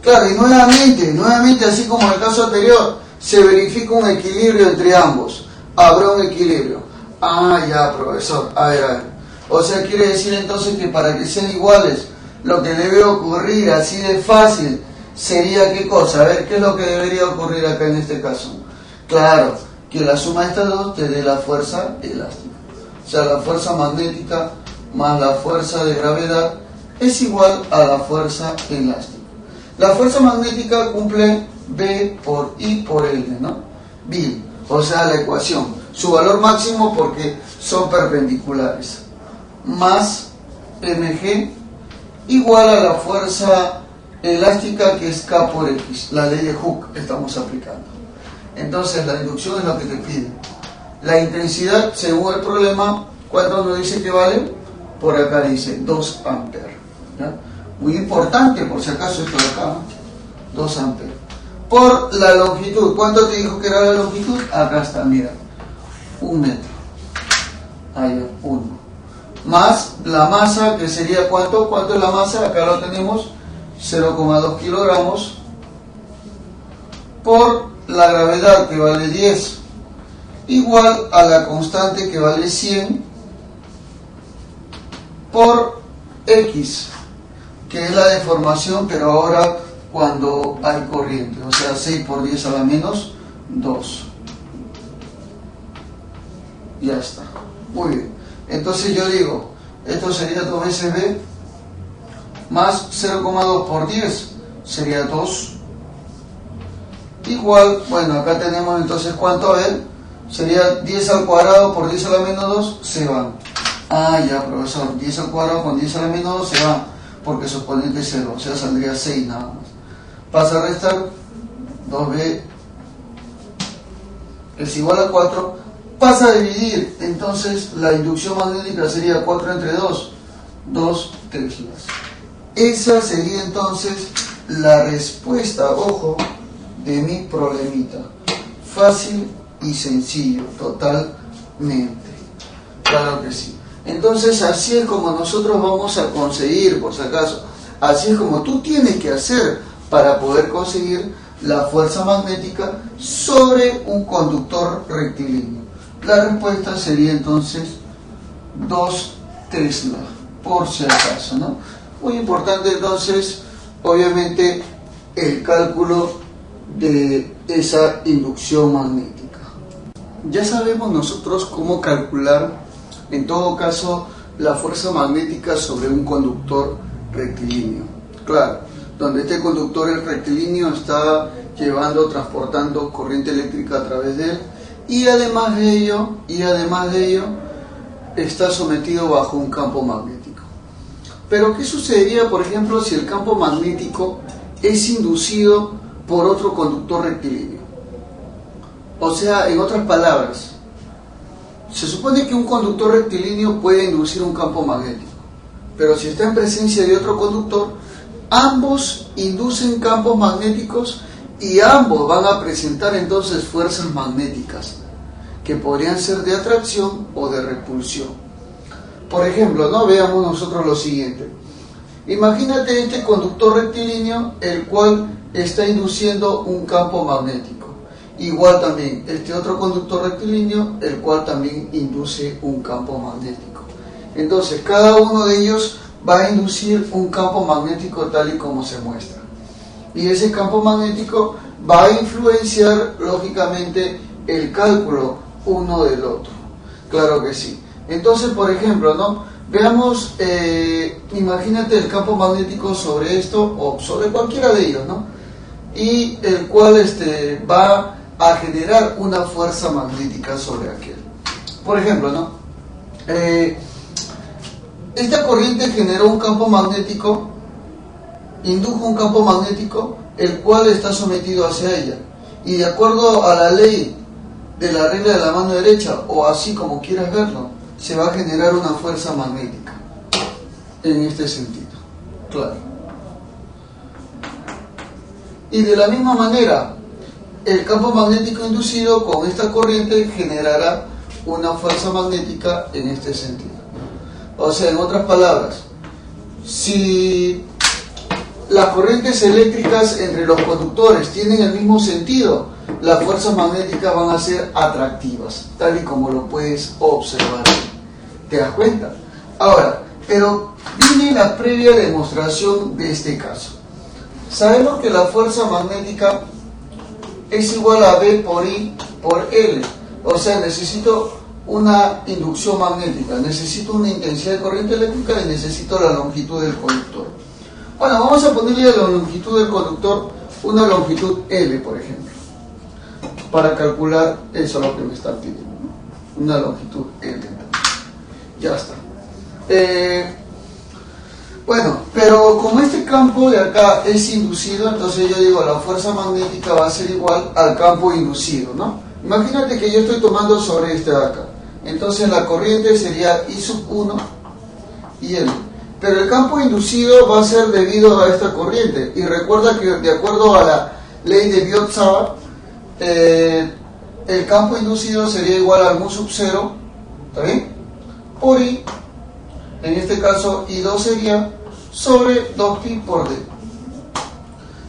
Claro, y nuevamente, así como en el caso anterior, se verifica un equilibrio entre ambos. Habrá un equilibrio. Ah, ya, profesor. A ver. O sea, quiere decir entonces que para que sean iguales, lo que debe ocurrir así de fácil sería ¿qué cosa? A ver, ¿qué es lo que debería ocurrir acá en este caso? Claro, que la suma de estas dos te dé la fuerza elástica. O sea, la fuerza magnética más la fuerza de gravedad es igual a la fuerza elástica. La fuerza magnética cumple B por I por L, ¿no? B, o sea, la ecuación. Su valor máximo porque son perpendiculares. Más mg igual a la fuerza elástica que es K por X. La ley de Hooke estamos aplicando. Entonces, la inducción es lo que te pide. La intensidad, según el problema, ¿cuánto nos dice que vale? Por acá dice 2 amperes. ¿Ya? Muy importante, por si acaso, esto de acá, 2 amperes. Por la longitud, ¿cuánto te dijo que era la longitud? Acá está, mira, 1 metro. Ahí, 1. Más la masa, que sería ¿cuánto? ¿Cuánto es la masa? Acá lo tenemos, 0,2 kilogramos. Por la gravedad, que vale 10, igual a la constante, que vale 100, por X, que es la deformación, pero ahora cuando hay corriente, o sea, 6 por 10 a la menos 2. Ya está. Muy bien. Entonces yo digo, esto sería 2 veces B, más 0,2 por 10 sería 2. Igual, bueno, acá tenemos entonces ¿cuánto? A ver, sería 10 al cuadrado por 10 a la menos 2, se van. Ah, ya, profesor, 10 al cuadrado con 10 a la menos 2 se van, porque su exponente es 0, o sea, saldría 6 nada más. Pasa a restar, 2b es igual a 4, pasa a dividir, entonces la inducción magnética sería 4 entre 2, 2 teslas. Esa sería entonces la respuesta, ojo, de mi problemita. Fácil y sencillo, totalmente. Claro que sí. Entonces así es como nosotros vamos a conseguir, por si acaso, así es como tú tienes que hacer para poder conseguir la fuerza magnética sobre un conductor rectilíneo. La respuesta sería entonces 2 Tesla, por si acaso, ¿no? Muy importante entonces, obviamente, el cálculo de esa inducción magnética. Ya sabemos nosotros cómo calcular, en todo caso, la fuerza magnética sobre un conductor rectilíneo. Claro, donde este conductor rectilíneo está transportando corriente eléctrica a través de él, y además de ello, está sometido bajo un campo magnético. Pero ¿qué sucedería, por ejemplo, si el campo magnético es inducido por otro conductor rectilíneo? O sea, en otras palabras, se supone que un conductor rectilíneo puede inducir un campo magnético, pero si está en presencia de otro conductor, ambos inducen campos magnéticos y ambos van a presentar entonces fuerzas magnéticas que podrían ser de atracción o de repulsión. Por ejemplo, ¿no? Veamos nosotros lo siguiente. Imagínate este conductor rectilíneo, el cual está induciendo un campo magnético. Igual también este otro conductor rectilíneo, el cual también induce un campo magnético. Entonces, cada uno de ellos va a inducir un campo magnético tal y como se muestra. Y ese campo magnético va a influenciar, lógicamente, el cálculo uno del otro. Claro que sí. Entonces, por ejemplo, ¿no? Veamos, imagínate el campo magnético sobre esto o sobre cualquiera de ellos, ¿no? Y el cual va a generar una fuerza magnética sobre aquel. Por ejemplo, ¿no? Esta corriente generó un campo magnético, indujo un campo magnético, el cual está sometido hacia ella. Y de acuerdo a la ley de la regla de la mano derecha, o así como quieras verlo, se va a generar una fuerza magnética en este sentido. Claro. Y de la misma manera, el campo magnético inducido con esta corriente generará una fuerza magnética en este sentido. O sea, en otras palabras, si las corrientes eléctricas entre los conductores tienen el mismo sentido, las fuerzas magnéticas van a ser atractivas, tal y como lo puedes observar. ¿Te das cuenta? Ahora, pero viene la previa demostración de este caso. Sabemos que la fuerza magnética es igual a B por I por L. O sea, necesito una inducción magnética, necesito una intensidad de corriente eléctrica y necesito la longitud del conductor. Bueno, vamos a ponerle a la longitud del conductor una longitud L, por ejemplo, para calcular eso lo que me están pidiendo, ¿no? Una longitud L. Ya está. Bueno, pero como este campo de acá es inducido, entonces yo digo la fuerza magnética va a ser igual al campo inducido, ¿no? Imagínate que yo estoy tomando sobre este de acá. Entonces la corriente sería I sub 1 y L. Pero el campo inducido va a ser debido a esta corriente. Y recuerda que de acuerdo a la ley de Biot-Savart, el campo inducido sería igual al mu sub 0, ¿está bien? Por I, en este caso I2 sería sobre 2pi por D.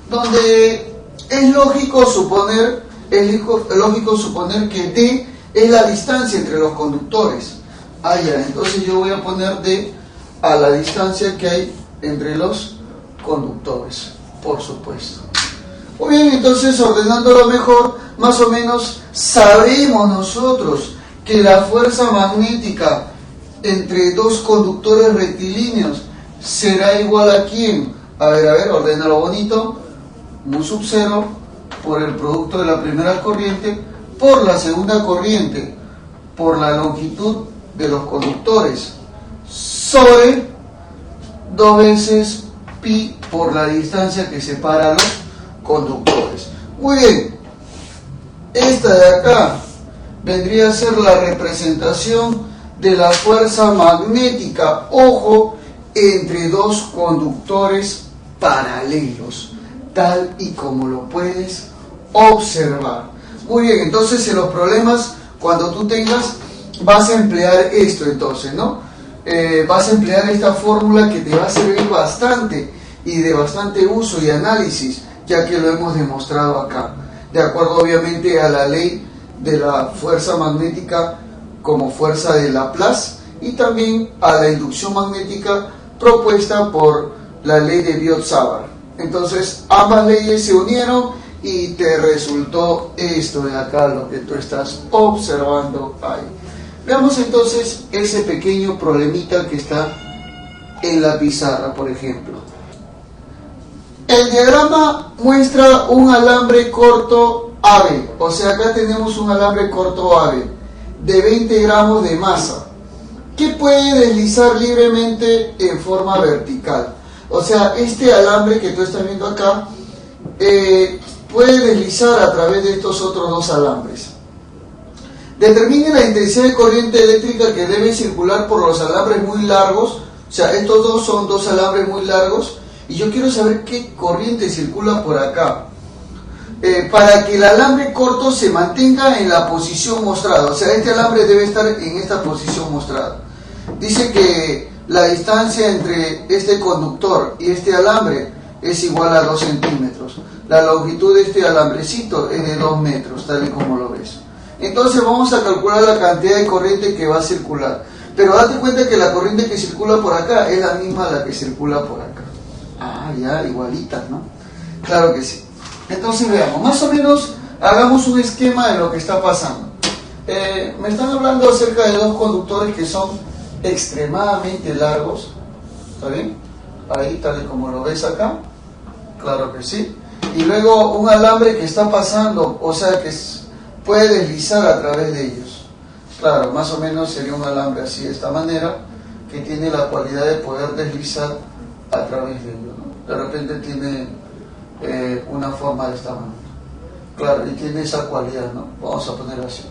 Donde es lógico suponer que D es la distancia entre los conductores. Ah, ya, entonces yo voy a poner D a la distancia que hay entre los conductores, por supuesto. Muy bien, entonces ordenándolo mejor, más o menos sabemos nosotros que la fuerza magnética entre dos conductores rectilíneos será igual a ¿quién? A ver, ordénalo bonito. Mu sub 0 por el producto de la primera corriente por la segunda corriente por la longitud de los conductores sobre 2 veces pi por la distancia que separa a los conductores. Muy bien, esta de acá vendría a ser la representación de la fuerza magnética, ojo, entre dos conductores paralelos, tal y como lo puedes observar. Muy bien, entonces en los problemas, cuando tú tengas, vas a emplear esto entonces, ¿no? Vas a emplear esta fórmula que te va a servir bastante y de bastante uso y análisis, ya que lo hemos demostrado acá, de acuerdo obviamente a la ley de la fuerza magnética como fuerza de Laplace y también a la inducción magnética propuesta por la ley de Biot-Savart. Entonces ambas leyes se unieron y te resultó esto de acá, lo que tú estás observando ahí. Veamos entonces ese pequeño problemita que está en la pizarra, por ejemplo. El diagrama muestra un alambre corto AB, o sea, acá tenemos un alambre corto AB de 20 gramos de masa que puede deslizar libremente en forma vertical. O sea, este alambre que tú estás viendo acá puede deslizar a través de estos otros dos alambres. Determine la intensidad de corriente eléctrica que debe circular por los alambres muy largos. O sea, estos dos son dos alambres muy largos y yo quiero saber qué corriente circula por acá. Para que el alambre corto se mantenga en la posición mostrada. O sea, este alambre debe estar en esta posición mostrada. Dice que la distancia entre este conductor y este alambre es igual a 2 centímetros. La longitud de este alambrecito es de 2 metros, tal y como lo ves. Entonces vamos a calcular la cantidad de corriente que va a circular. Pero date cuenta que la corriente que circula por acá es la misma a la que circula por acá. Ah, ya, igualitas, ¿no? Claro que sí. Entonces veamos, más o menos hagamos un esquema de lo que está pasando. Me están hablando acerca de dos conductores que son extremadamente largos, ¿está bien? Ahí, tal y como lo ves acá, claro que sí. Y luego un alambre que está pasando, o sea que puede deslizar a través de ellos. Claro, más o menos sería un alambre así, de esta manera, que tiene la cualidad de poder deslizar a través de ellos, ¿no? De repente tiene una forma de esta manera. Claro, y tiene esa cualidad, ¿no? Vamos a poner así,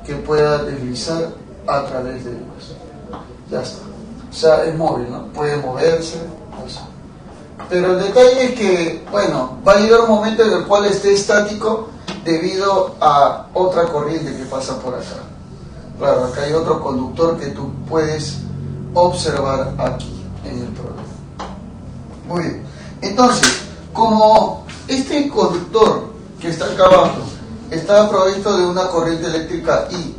que pueda deslizar a través de ellos. Ya está. O sea, es móvil, ¿no? Puede moverse, así. Pero el detalle es que, bueno, va a llegar un momento en el cual esté estático debido a otra corriente que pasa por acá. Claro, acá hay otro conductor que tú puedes observar aquí en el problema. Muy bien. Entonces, como este conductor que está acá abajo está provisto de una corriente eléctrica I,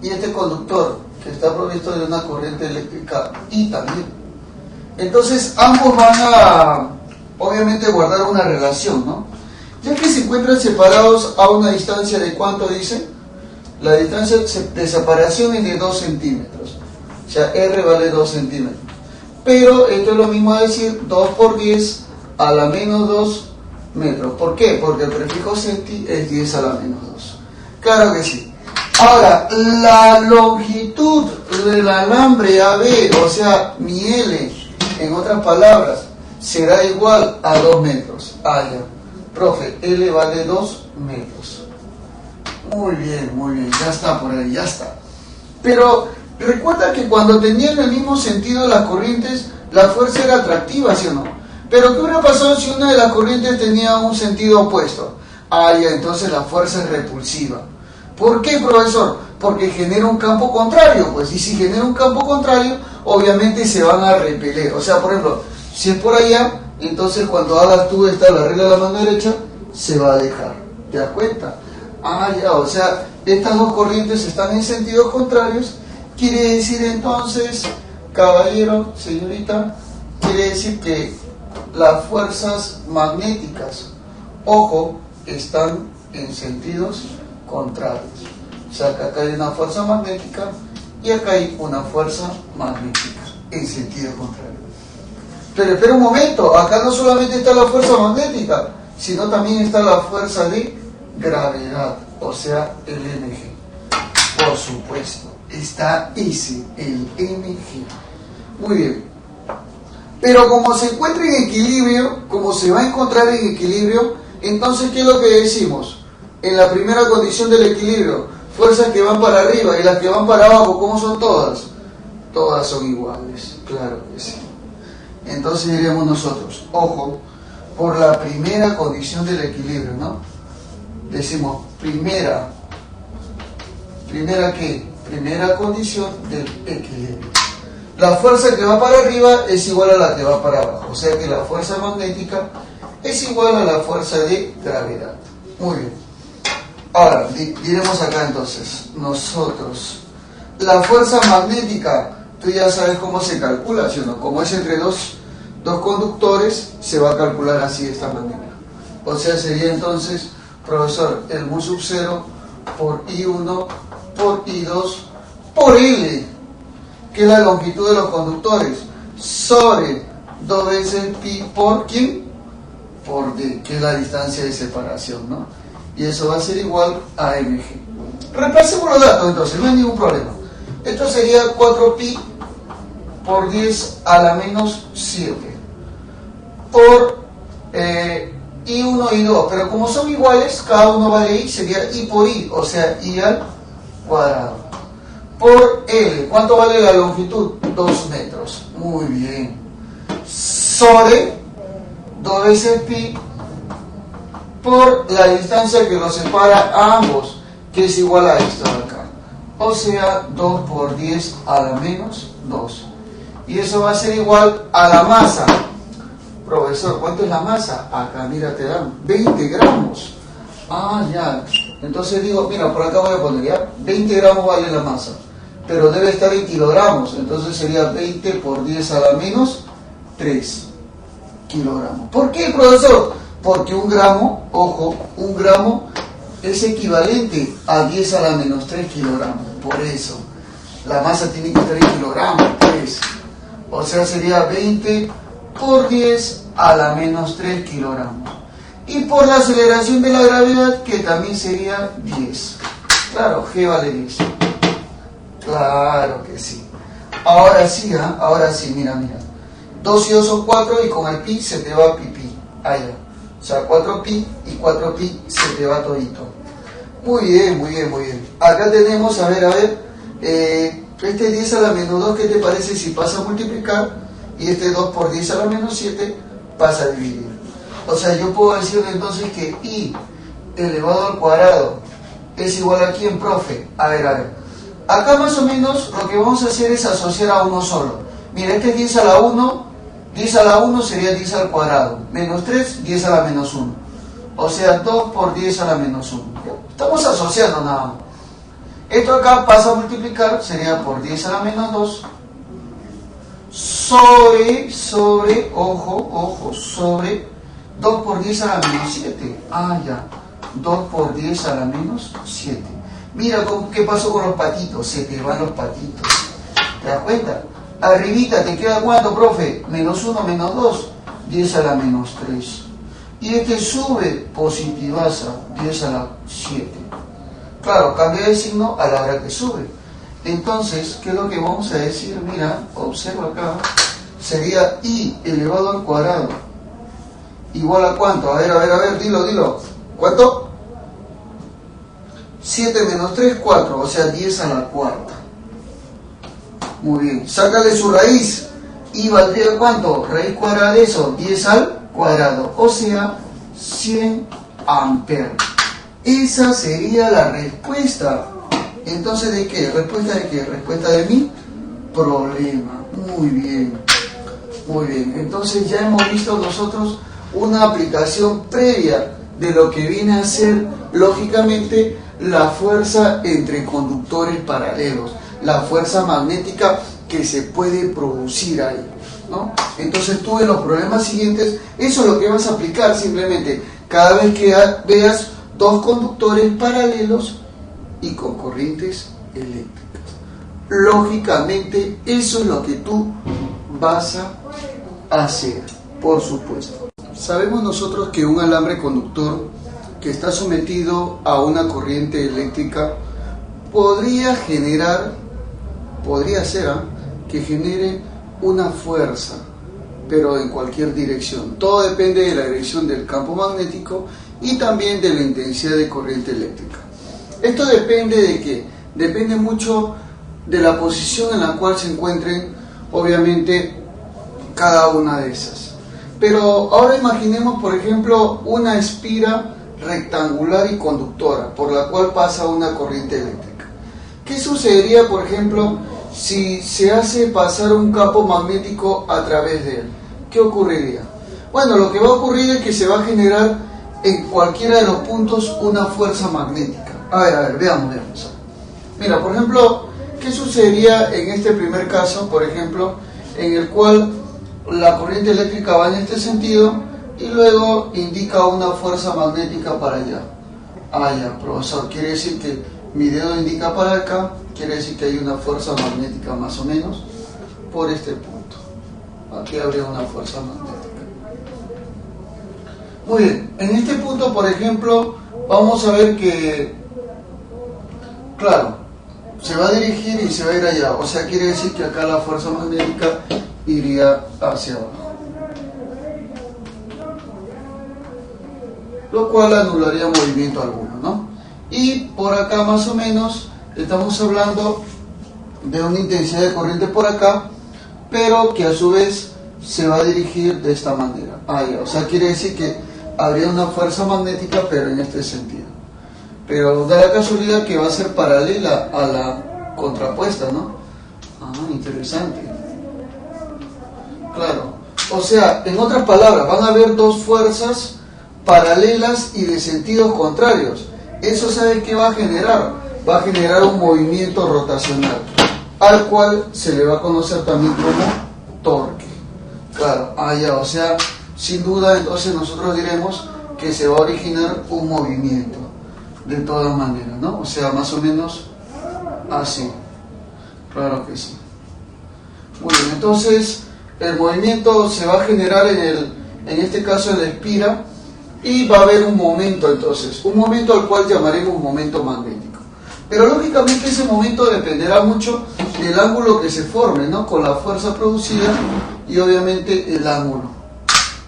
y este conductor que está provisto de una corriente eléctrica I también, entonces ambos van a, obviamente, guardar una relación, ¿no? Ya que se encuentran separados a una distancia de ¿cuánto dice? La distancia de separación es de 2 centímetros. O sea, R vale 2 centímetros. Pero esto es lo mismo a decir 2 por 10 a la menos 2 metros. ¿Por qué? Porque el prefijo centi es 10 a la menos 2. Claro que sí. Ahora, la longitud del alambre AB, o sea, mi L, en otras palabras, será igual a 2 metros. Ah, ya. Profe, L vale 2 metros. Muy bien, ya está por ahí, ya está. Pero recuerda que cuando tenían el mismo sentido las corrientes, la fuerza era atractiva, ¿sí o no? Pero ¿qué hubiera pasado si una de las corrientes tenía un sentido opuesto? Ah, ya, entonces la fuerza es repulsiva. ¿Por qué, profesor? Porque genera un campo contrario, pues, y si genera un campo contrario, obviamente se van a repeler. O sea, por ejemplo, si es por allá, entonces cuando hagas tú la regla de la mano derecha, se va a dejar. ¿Te das cuenta? Ah, ya, o sea, estas dos corrientes están en sentidos contrarios. Quiere decir entonces, caballero, señorita, quiere decir que las fuerzas magnéticas, ojo, están en sentidos contrarios. O sea, que acá hay una fuerza magnética y acá hay una fuerza magnética en sentido contrario. Pero espera un momento, acá no solamente está la fuerza magnética, sino también está la fuerza de gravedad, o sea, el mg. Por supuesto, está ese, el mg. Muy bien. Pero como se encuentra en equilibrio, como se va a encontrar en equilibrio, entonces, ¿qué es lo que decimos? En la primera condición del equilibrio, fuerzas que van para arriba y las que van para abajo, ¿cómo son todas? Todas son iguales, claro que sí. Entonces diríamos nosotros, ojo, por la primera condición del equilibrio, ¿no? Decimos, ¿primera qué? Primera condición del equilibrio. La fuerza que va para arriba es igual a la que va para abajo, o sea que la fuerza magnética es igual a la fuerza de gravedad. Muy bien. Ahora, diremos acá entonces, nosotros, la fuerza magnética, tú ya sabes cómo se calcula, ¿sí o no? Como es entre dos conductores, se va a calcular así de esta manera. O sea, sería entonces, profesor, el mu sub 0 por I1 por I2 por L, que es la longitud de los conductores, sobre 2 veces pi por ¿quién? Por D, que es la distancia de separación, ¿no? Y eso va a ser igual a mg. Repasemos los datos entonces, no hay ningún problema. Esto sería 4pi por 10 a la menos 7 por I1 y 2, pero como son iguales, cada uno vale I, sería I por I, o sea, I al cuadrado. Por L, ¿cuánto vale la longitud? 2 metros. Muy bien. Sobre 2 veces pi por la distancia que los separa a ambos, que es igual a esto de acá. O sea, 2 por 10 a la menos 2. Y eso va a ser igual a la masa. Profesor, ¿cuánto es la masa? Acá, mira, te dan 20 gramos. Ah, ya. Entonces digo, mira, por acá voy a poner ya. 20 gramos vale la masa. Pero debe estar en kilogramos. Entonces sería 20 por 10 a la menos 3 kilogramos. ¿Por qué, profesor? Porque un gramo, ojo, un gramo es equivalente a 10 a la menos 3 kilogramos. Por eso, la masa tiene que estar en kilogramos, pues. O sea, sería 20 por 10 a la menos 3 kilogramos. Y por la aceleración de la gravedad, que también sería 10. Claro, G vale 10. Claro que sí. Ahora sí, ¿eh? Ahora sí, mira. 2 y 2 son 4 y con el pi se te va pi. Allá. O sea, 4pi y 4pi se te va todito. Muy bien. Acá tenemos, a ver, este 10 a la menos 2, ¿qué te parece si pasa a multiplicar? Y este 2 por 10 a la menos 7 pasa a dividir. O sea, yo puedo decir entonces que i elevado al cuadrado es igual a ¿quién, profe? A ver. Acá más o menos lo que vamos a hacer es asociar a uno solo. Mira, este es 10 a la 1 10 a la 1 sería 10 al cuadrado, menos 3, 10 a la menos 1. O sea, 2 por 10 a la menos 1. Estamos asociando nada más. Esto acá pasa a multiplicar, sería por 10 a la menos 2, sobre, ojo, sobre 2 por 10 a la menos 7. Ah, ya. 2 por 10 a la menos 7. Mira qué pasó con los patitos. Se te van los patitos. ¿Te das cuenta? Arribita te queda ¿cuánto, profe? Menos 1 menos 2. 10 a la menos 3. Y este sube positivaza. 10 a la 7. Claro, cambia de signo a la hora que sube. Entonces, ¿qué es lo que vamos a decir? Mira, observa acá. Sería i elevado al cuadrado. ¿Igual a cuánto? A ver, dilo. ¿Cuánto? 7 menos 3, 4. O sea, 10 a la cuarta. Muy bien. Sácale su raíz. ¿Y valdría cuánto? Raíz cuadrada de eso. 10 al cuadrado. O sea, 100 amperes. Esa sería la respuesta. Entonces, ¿de qué? ¿Respuesta de qué? Respuesta de mi problema. Muy bien. Entonces ya hemos visto nosotros una aplicación previa de lo que viene a ser, lógicamente, la fuerza entre conductores paralelos. La fuerza magnética que se puede producir ahí, ¿no? Entonces tú en los problemas siguientes, eso es lo que vas a aplicar simplemente. Cada vez que veas dos conductores paralelos y con corrientes eléctricas. Lógicamente, eso es lo que tú vas a hacer, por supuesto. Sabemos nosotros que un alambre conductor que está sometido a una corriente eléctrica podría ser que genere una fuerza, pero en cualquier dirección. Todo depende de la dirección del campo magnético y también de la intensidad de corriente eléctrica. Esto depende de qué? Depende mucho de la posición en la cual se encuentren, obviamente, cada una de esas. Pero ahora imaginemos, por ejemplo, una espira rectangular y conductora, por la cual pasa una corriente eléctrica. ¿Qué sucedería, por ejemplo, si se hace pasar un campo magnético a través de él? ¿Qué ocurriría? Bueno, lo que va a ocurrir es que se va a generar en cualquiera de los puntos una fuerza magnética. A ver, veamos. Mira, por ejemplo, ¿qué sucedería en este primer caso, por ejemplo, en el cual la corriente eléctrica va en este sentido y luego indica una fuerza magnética para allá? Ah, ya, profesor, quiere decir que mi dedo indica para acá, quiere decir que hay una fuerza magnética más o menos por este punto. Aquí habría una fuerza magnética. Muy bien, en este punto, por ejemplo, vamos a ver que, claro, se va a dirigir y se va a ir allá. O sea, quiere decir que acá la fuerza magnética iría hacia abajo. Lo cual anularía movimiento alguno, ¿no? Y por acá más o menos estamos hablando de una intensidad de corriente por acá, pero que a su vez se va a dirigir de esta manera. O sea, quiere decir que habría una fuerza magnética, pero en este sentido. Pero da la casualidad que va a ser paralela a la contrapuesta, ¿no? Interesante. Claro. O sea, en otras palabras, van a haber dos fuerzas paralelas y de sentidos contrarios. Eso, ¿sabe qué va a generar? Va a generar un movimiento rotacional, al cual se le va a conocer también como torque. Claro, o sea, sin duda, entonces nosotros diremos que se va a originar un movimiento, de todas maneras, ¿no? O sea, más o menos así. Claro que sí. Muy bien, entonces el movimiento se va a generar en este caso en la espira, y va a haber un momento, entonces, un momento al cual llamaremos momento magnético. Pero lógicamente ese momento dependerá mucho del ángulo que se forme, ¿no? Con la fuerza producida y obviamente el ángulo.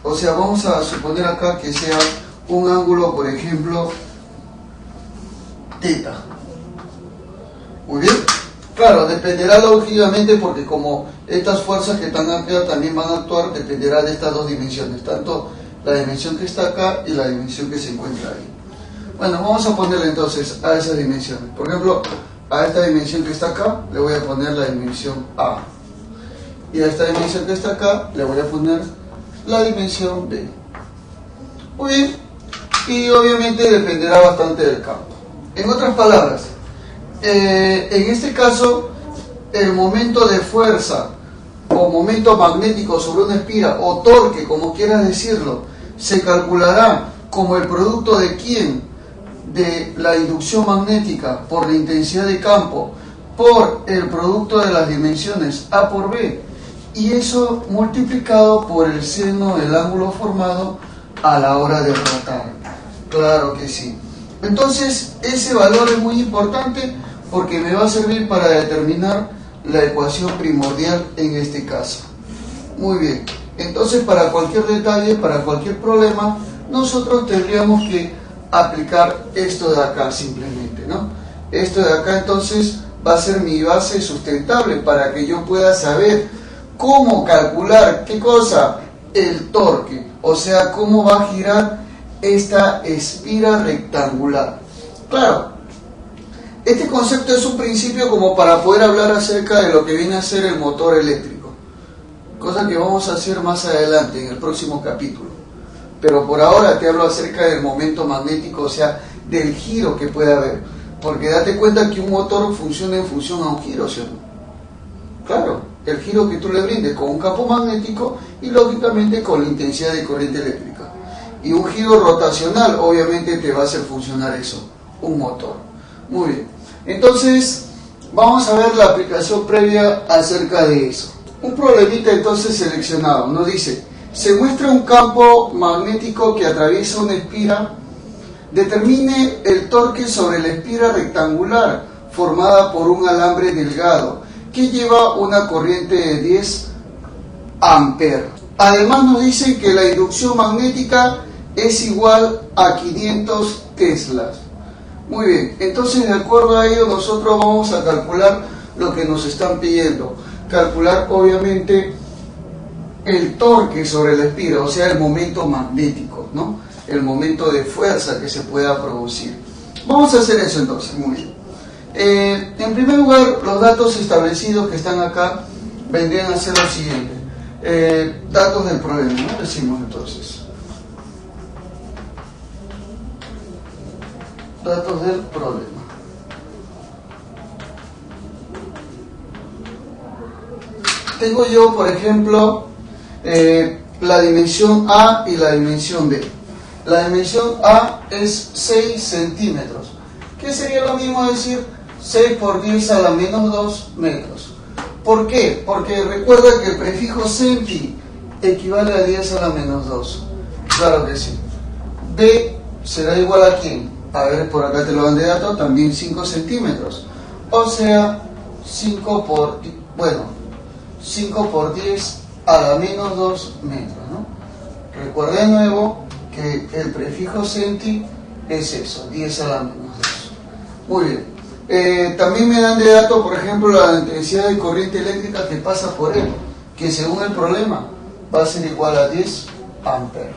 O sea, vamos a suponer acá que sea un ángulo, por ejemplo, θ. Muy bien. Claro, dependerá lógicamente porque como estas fuerzas que están acá también van a actuar, dependerá de estas dos dimensiones, tanto la dimensión que está acá y la dimensión que se encuentra ahí. Bueno, vamos a ponerle entonces a esas dimensiones. Por ejemplo, a esta dimensión que está acá le voy a poner la dimensión A. Y a esta dimensión que está acá le voy a poner la dimensión B. Muy bien, y obviamente dependerá bastante del campo. En otras palabras, en este caso, el momento de fuerza o momento magnético sobre una espira, o torque, como quieras decirlo, se calculará como el producto de ¿quién? De la inducción magnética por la intensidad de campo por el producto de las dimensiones A por B, y eso multiplicado por el seno del ángulo formado a la hora de rotar. Claro que sí. Entonces ese valor es muy importante porque me va a servir para determinar la ecuación primordial en este caso. Muy bien, entonces para cualquier detalle, para cualquier problema, nosotros tendríamos que aplicar esto de acá simplemente, ¿no? Esto de acá entonces va a ser mi base sustentable para que yo pueda saber cómo calcular, ¿qué cosa? El torque, o sea, cómo va a girar esta espira rectangular. Claro, este concepto es un principio como para poder hablar acerca de lo que viene a ser el motor eléctrico, cosa que vamos a hacer más adelante en el próximo capítulo. Pero por ahora te hablo acerca del momento magnético, o sea, del giro que puede haber. Porque date cuenta que un motor funciona en función a un giro, ¿cierto? Claro, el giro que tú le brindes con un campo magnético y lógicamente con la intensidad de corriente eléctrica. Y un giro rotacional obviamente te va a hacer funcionar eso, un motor. Muy bien, entonces vamos a ver la aplicación previa acerca de eso. Un problemita entonces seleccionado, nos dice, se muestra un campo magnético que atraviesa una espira, determine el torque sobre la espira rectangular formada por un alambre delgado que lleva una corriente de 10 amperes. Además nos dicen que la inducción magnética es igual a 500 teslas. Muy bien, entonces de acuerdo a ello nosotros vamos a calcular lo que nos están pidiendo. Calcular obviamente el torque sobre la espira, o sea el momento magnético, ¿no? El momento de fuerza que se pueda producir. Vamos a hacer eso entonces, muy bien. En primer lugar, los datos establecidos que están acá vendrían a ser los siguientes. Datos del problema, ¿no? Decimos entonces. Datos del problema. Tengo yo, por ejemplo, la dimensión A y la dimensión B. La dimensión A es 6 centímetros. ¿Qué sería lo mismo decir 6 por 10 a la menos 2 metros? ¿Por qué? Porque recuerda que el prefijo centi equivale a 10 a la menos 2. Claro que sí. B será igual a ¿quién? A ver, por acá te lo dan de dato, también 5 centímetros. O sea, 5 por 10 a la menos 2 metros, ¿no? Recuerda de nuevo que el prefijo centi es eso, 10 a la menos 2. Muy bien. También me dan de dato, por ejemplo, la intensidad de corriente eléctrica que pasa por él, que según el problema va a ser igual a 10 amperes.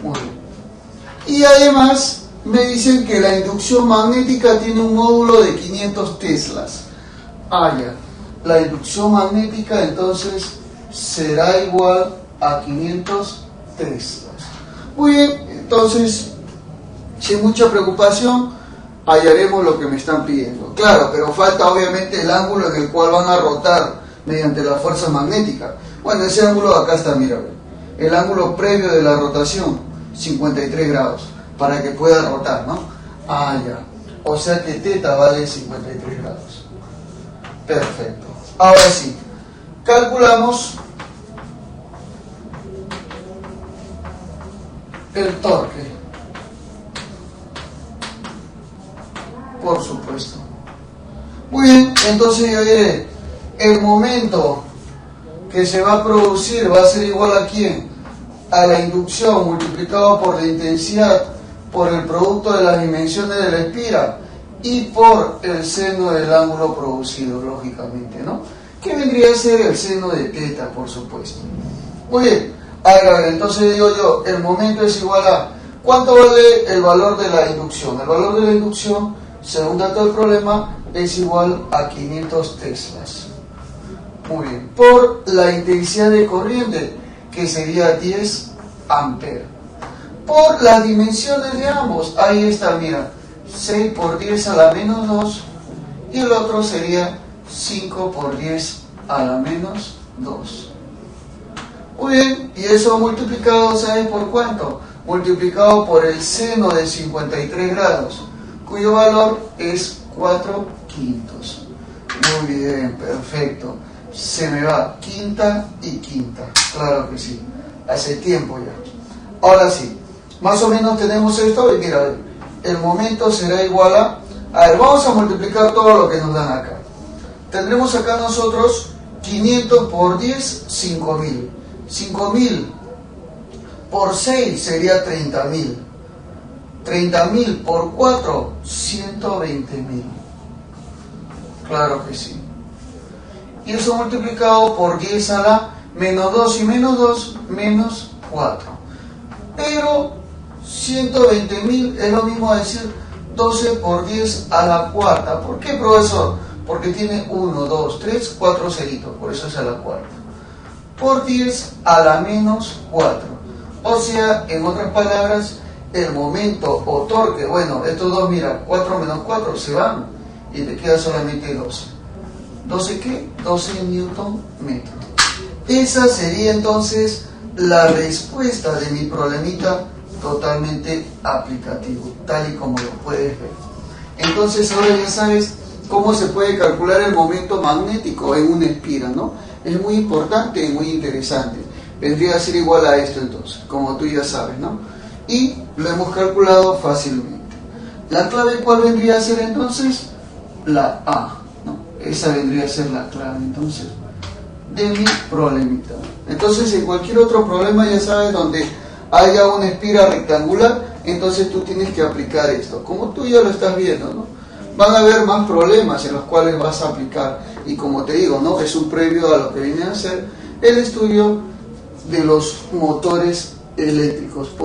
Muy bien. Y además me dicen que la inducción magnética tiene un módulo de 500 teslas. Ya. La inducción magnética entonces será igual a 500 teslas. Muy bien, entonces, sin mucha preocupación, hallaremos lo que me están pidiendo. Claro, pero falta obviamente el ángulo en el cual van a rotar mediante la fuerza magnética. Bueno, ese ángulo de acá está, mira, el ángulo previo de la rotación, 53 grados, para que pueda rotar, ¿no? Ya. O sea que teta vale 53 grados. Perfecto. Ahora sí, calculamos el torque, por supuesto. Muy bien, entonces yo diré, el momento que se va a producir va a ser igual a ¿quién? A la inducción multiplicado por la intensidad, por el producto de las dimensiones de la espira y por el seno del ángulo producido, lógicamente, ¿no? Que vendría a ser el seno de teta, por supuesto. Muy bien. Ahora, entonces digo yo, el momento es igual a ¿cuánto vale el valor de la inducción? El valor de la inducción, según dato del problema, es igual a 500 teslas. Muy bien. Por la intensidad de corriente, que sería 10 amperes. Por las dimensiones de ambos, ahí está, mira, 6 por 10 a la menos 2 y el otro sería 5 por 10 a la menos 2. Muy bien, y eso multiplicado, ¿sabes por cuánto? Multiplicado por el seno de 53 grados, cuyo valor es 4 quintos. Muy bien, perfecto. Se me va quinta y quinta, claro que sí, hace tiempo ya. Ahora sí, más o menos tenemos esto y mira, el momento será igual a ver, vamos a multiplicar todo lo que nos dan acá. Tendremos acá nosotros 500 por 10, 5000. 5000 por 6 sería 30.000. 30.000 por 4, 120.000. Claro que sí. Y eso multiplicado por 10 a la menos 2 y menos 2, menos 4. Pero 120.000 es lo mismo a decir 12 por 10 a la cuarta. ¿Por qué, profesor? Porque tiene 1, 2, 3, 4 ceritos, por eso es a la cuarta. Por 10 a la menos 4. O sea, en otras palabras, el momento o torque, bueno, estos dos, mira, 4 menos 4 se van y te queda solamente 12. ¿12 qué? 12 newton metro. Esa sería entonces la respuesta de mi problemita totalmente aplicativo, tal y como lo puedes ver. Entonces ahora ya sabes cómo se puede calcular el momento magnético en una espira, ¿no? Es muy importante y muy interesante. Vendría a ser igual a esto entonces, como tú ya sabes, ¿no? Y lo hemos calculado fácilmente. ¿La clave cuál vendría a ser entonces? La A, ¿no? Esa vendría a ser la clave entonces de mi problemita. Entonces en cualquier otro problema ya sabes donde haya una espira rectangular, entonces tú tienes que aplicar esto. Como tú ya lo estás viendo, ¿no? Van a haber más problemas en los cuales vas a aplicar. Y como te digo, ¿no? Es un previo a lo que viene a ser el estudio de los motores eléctricos.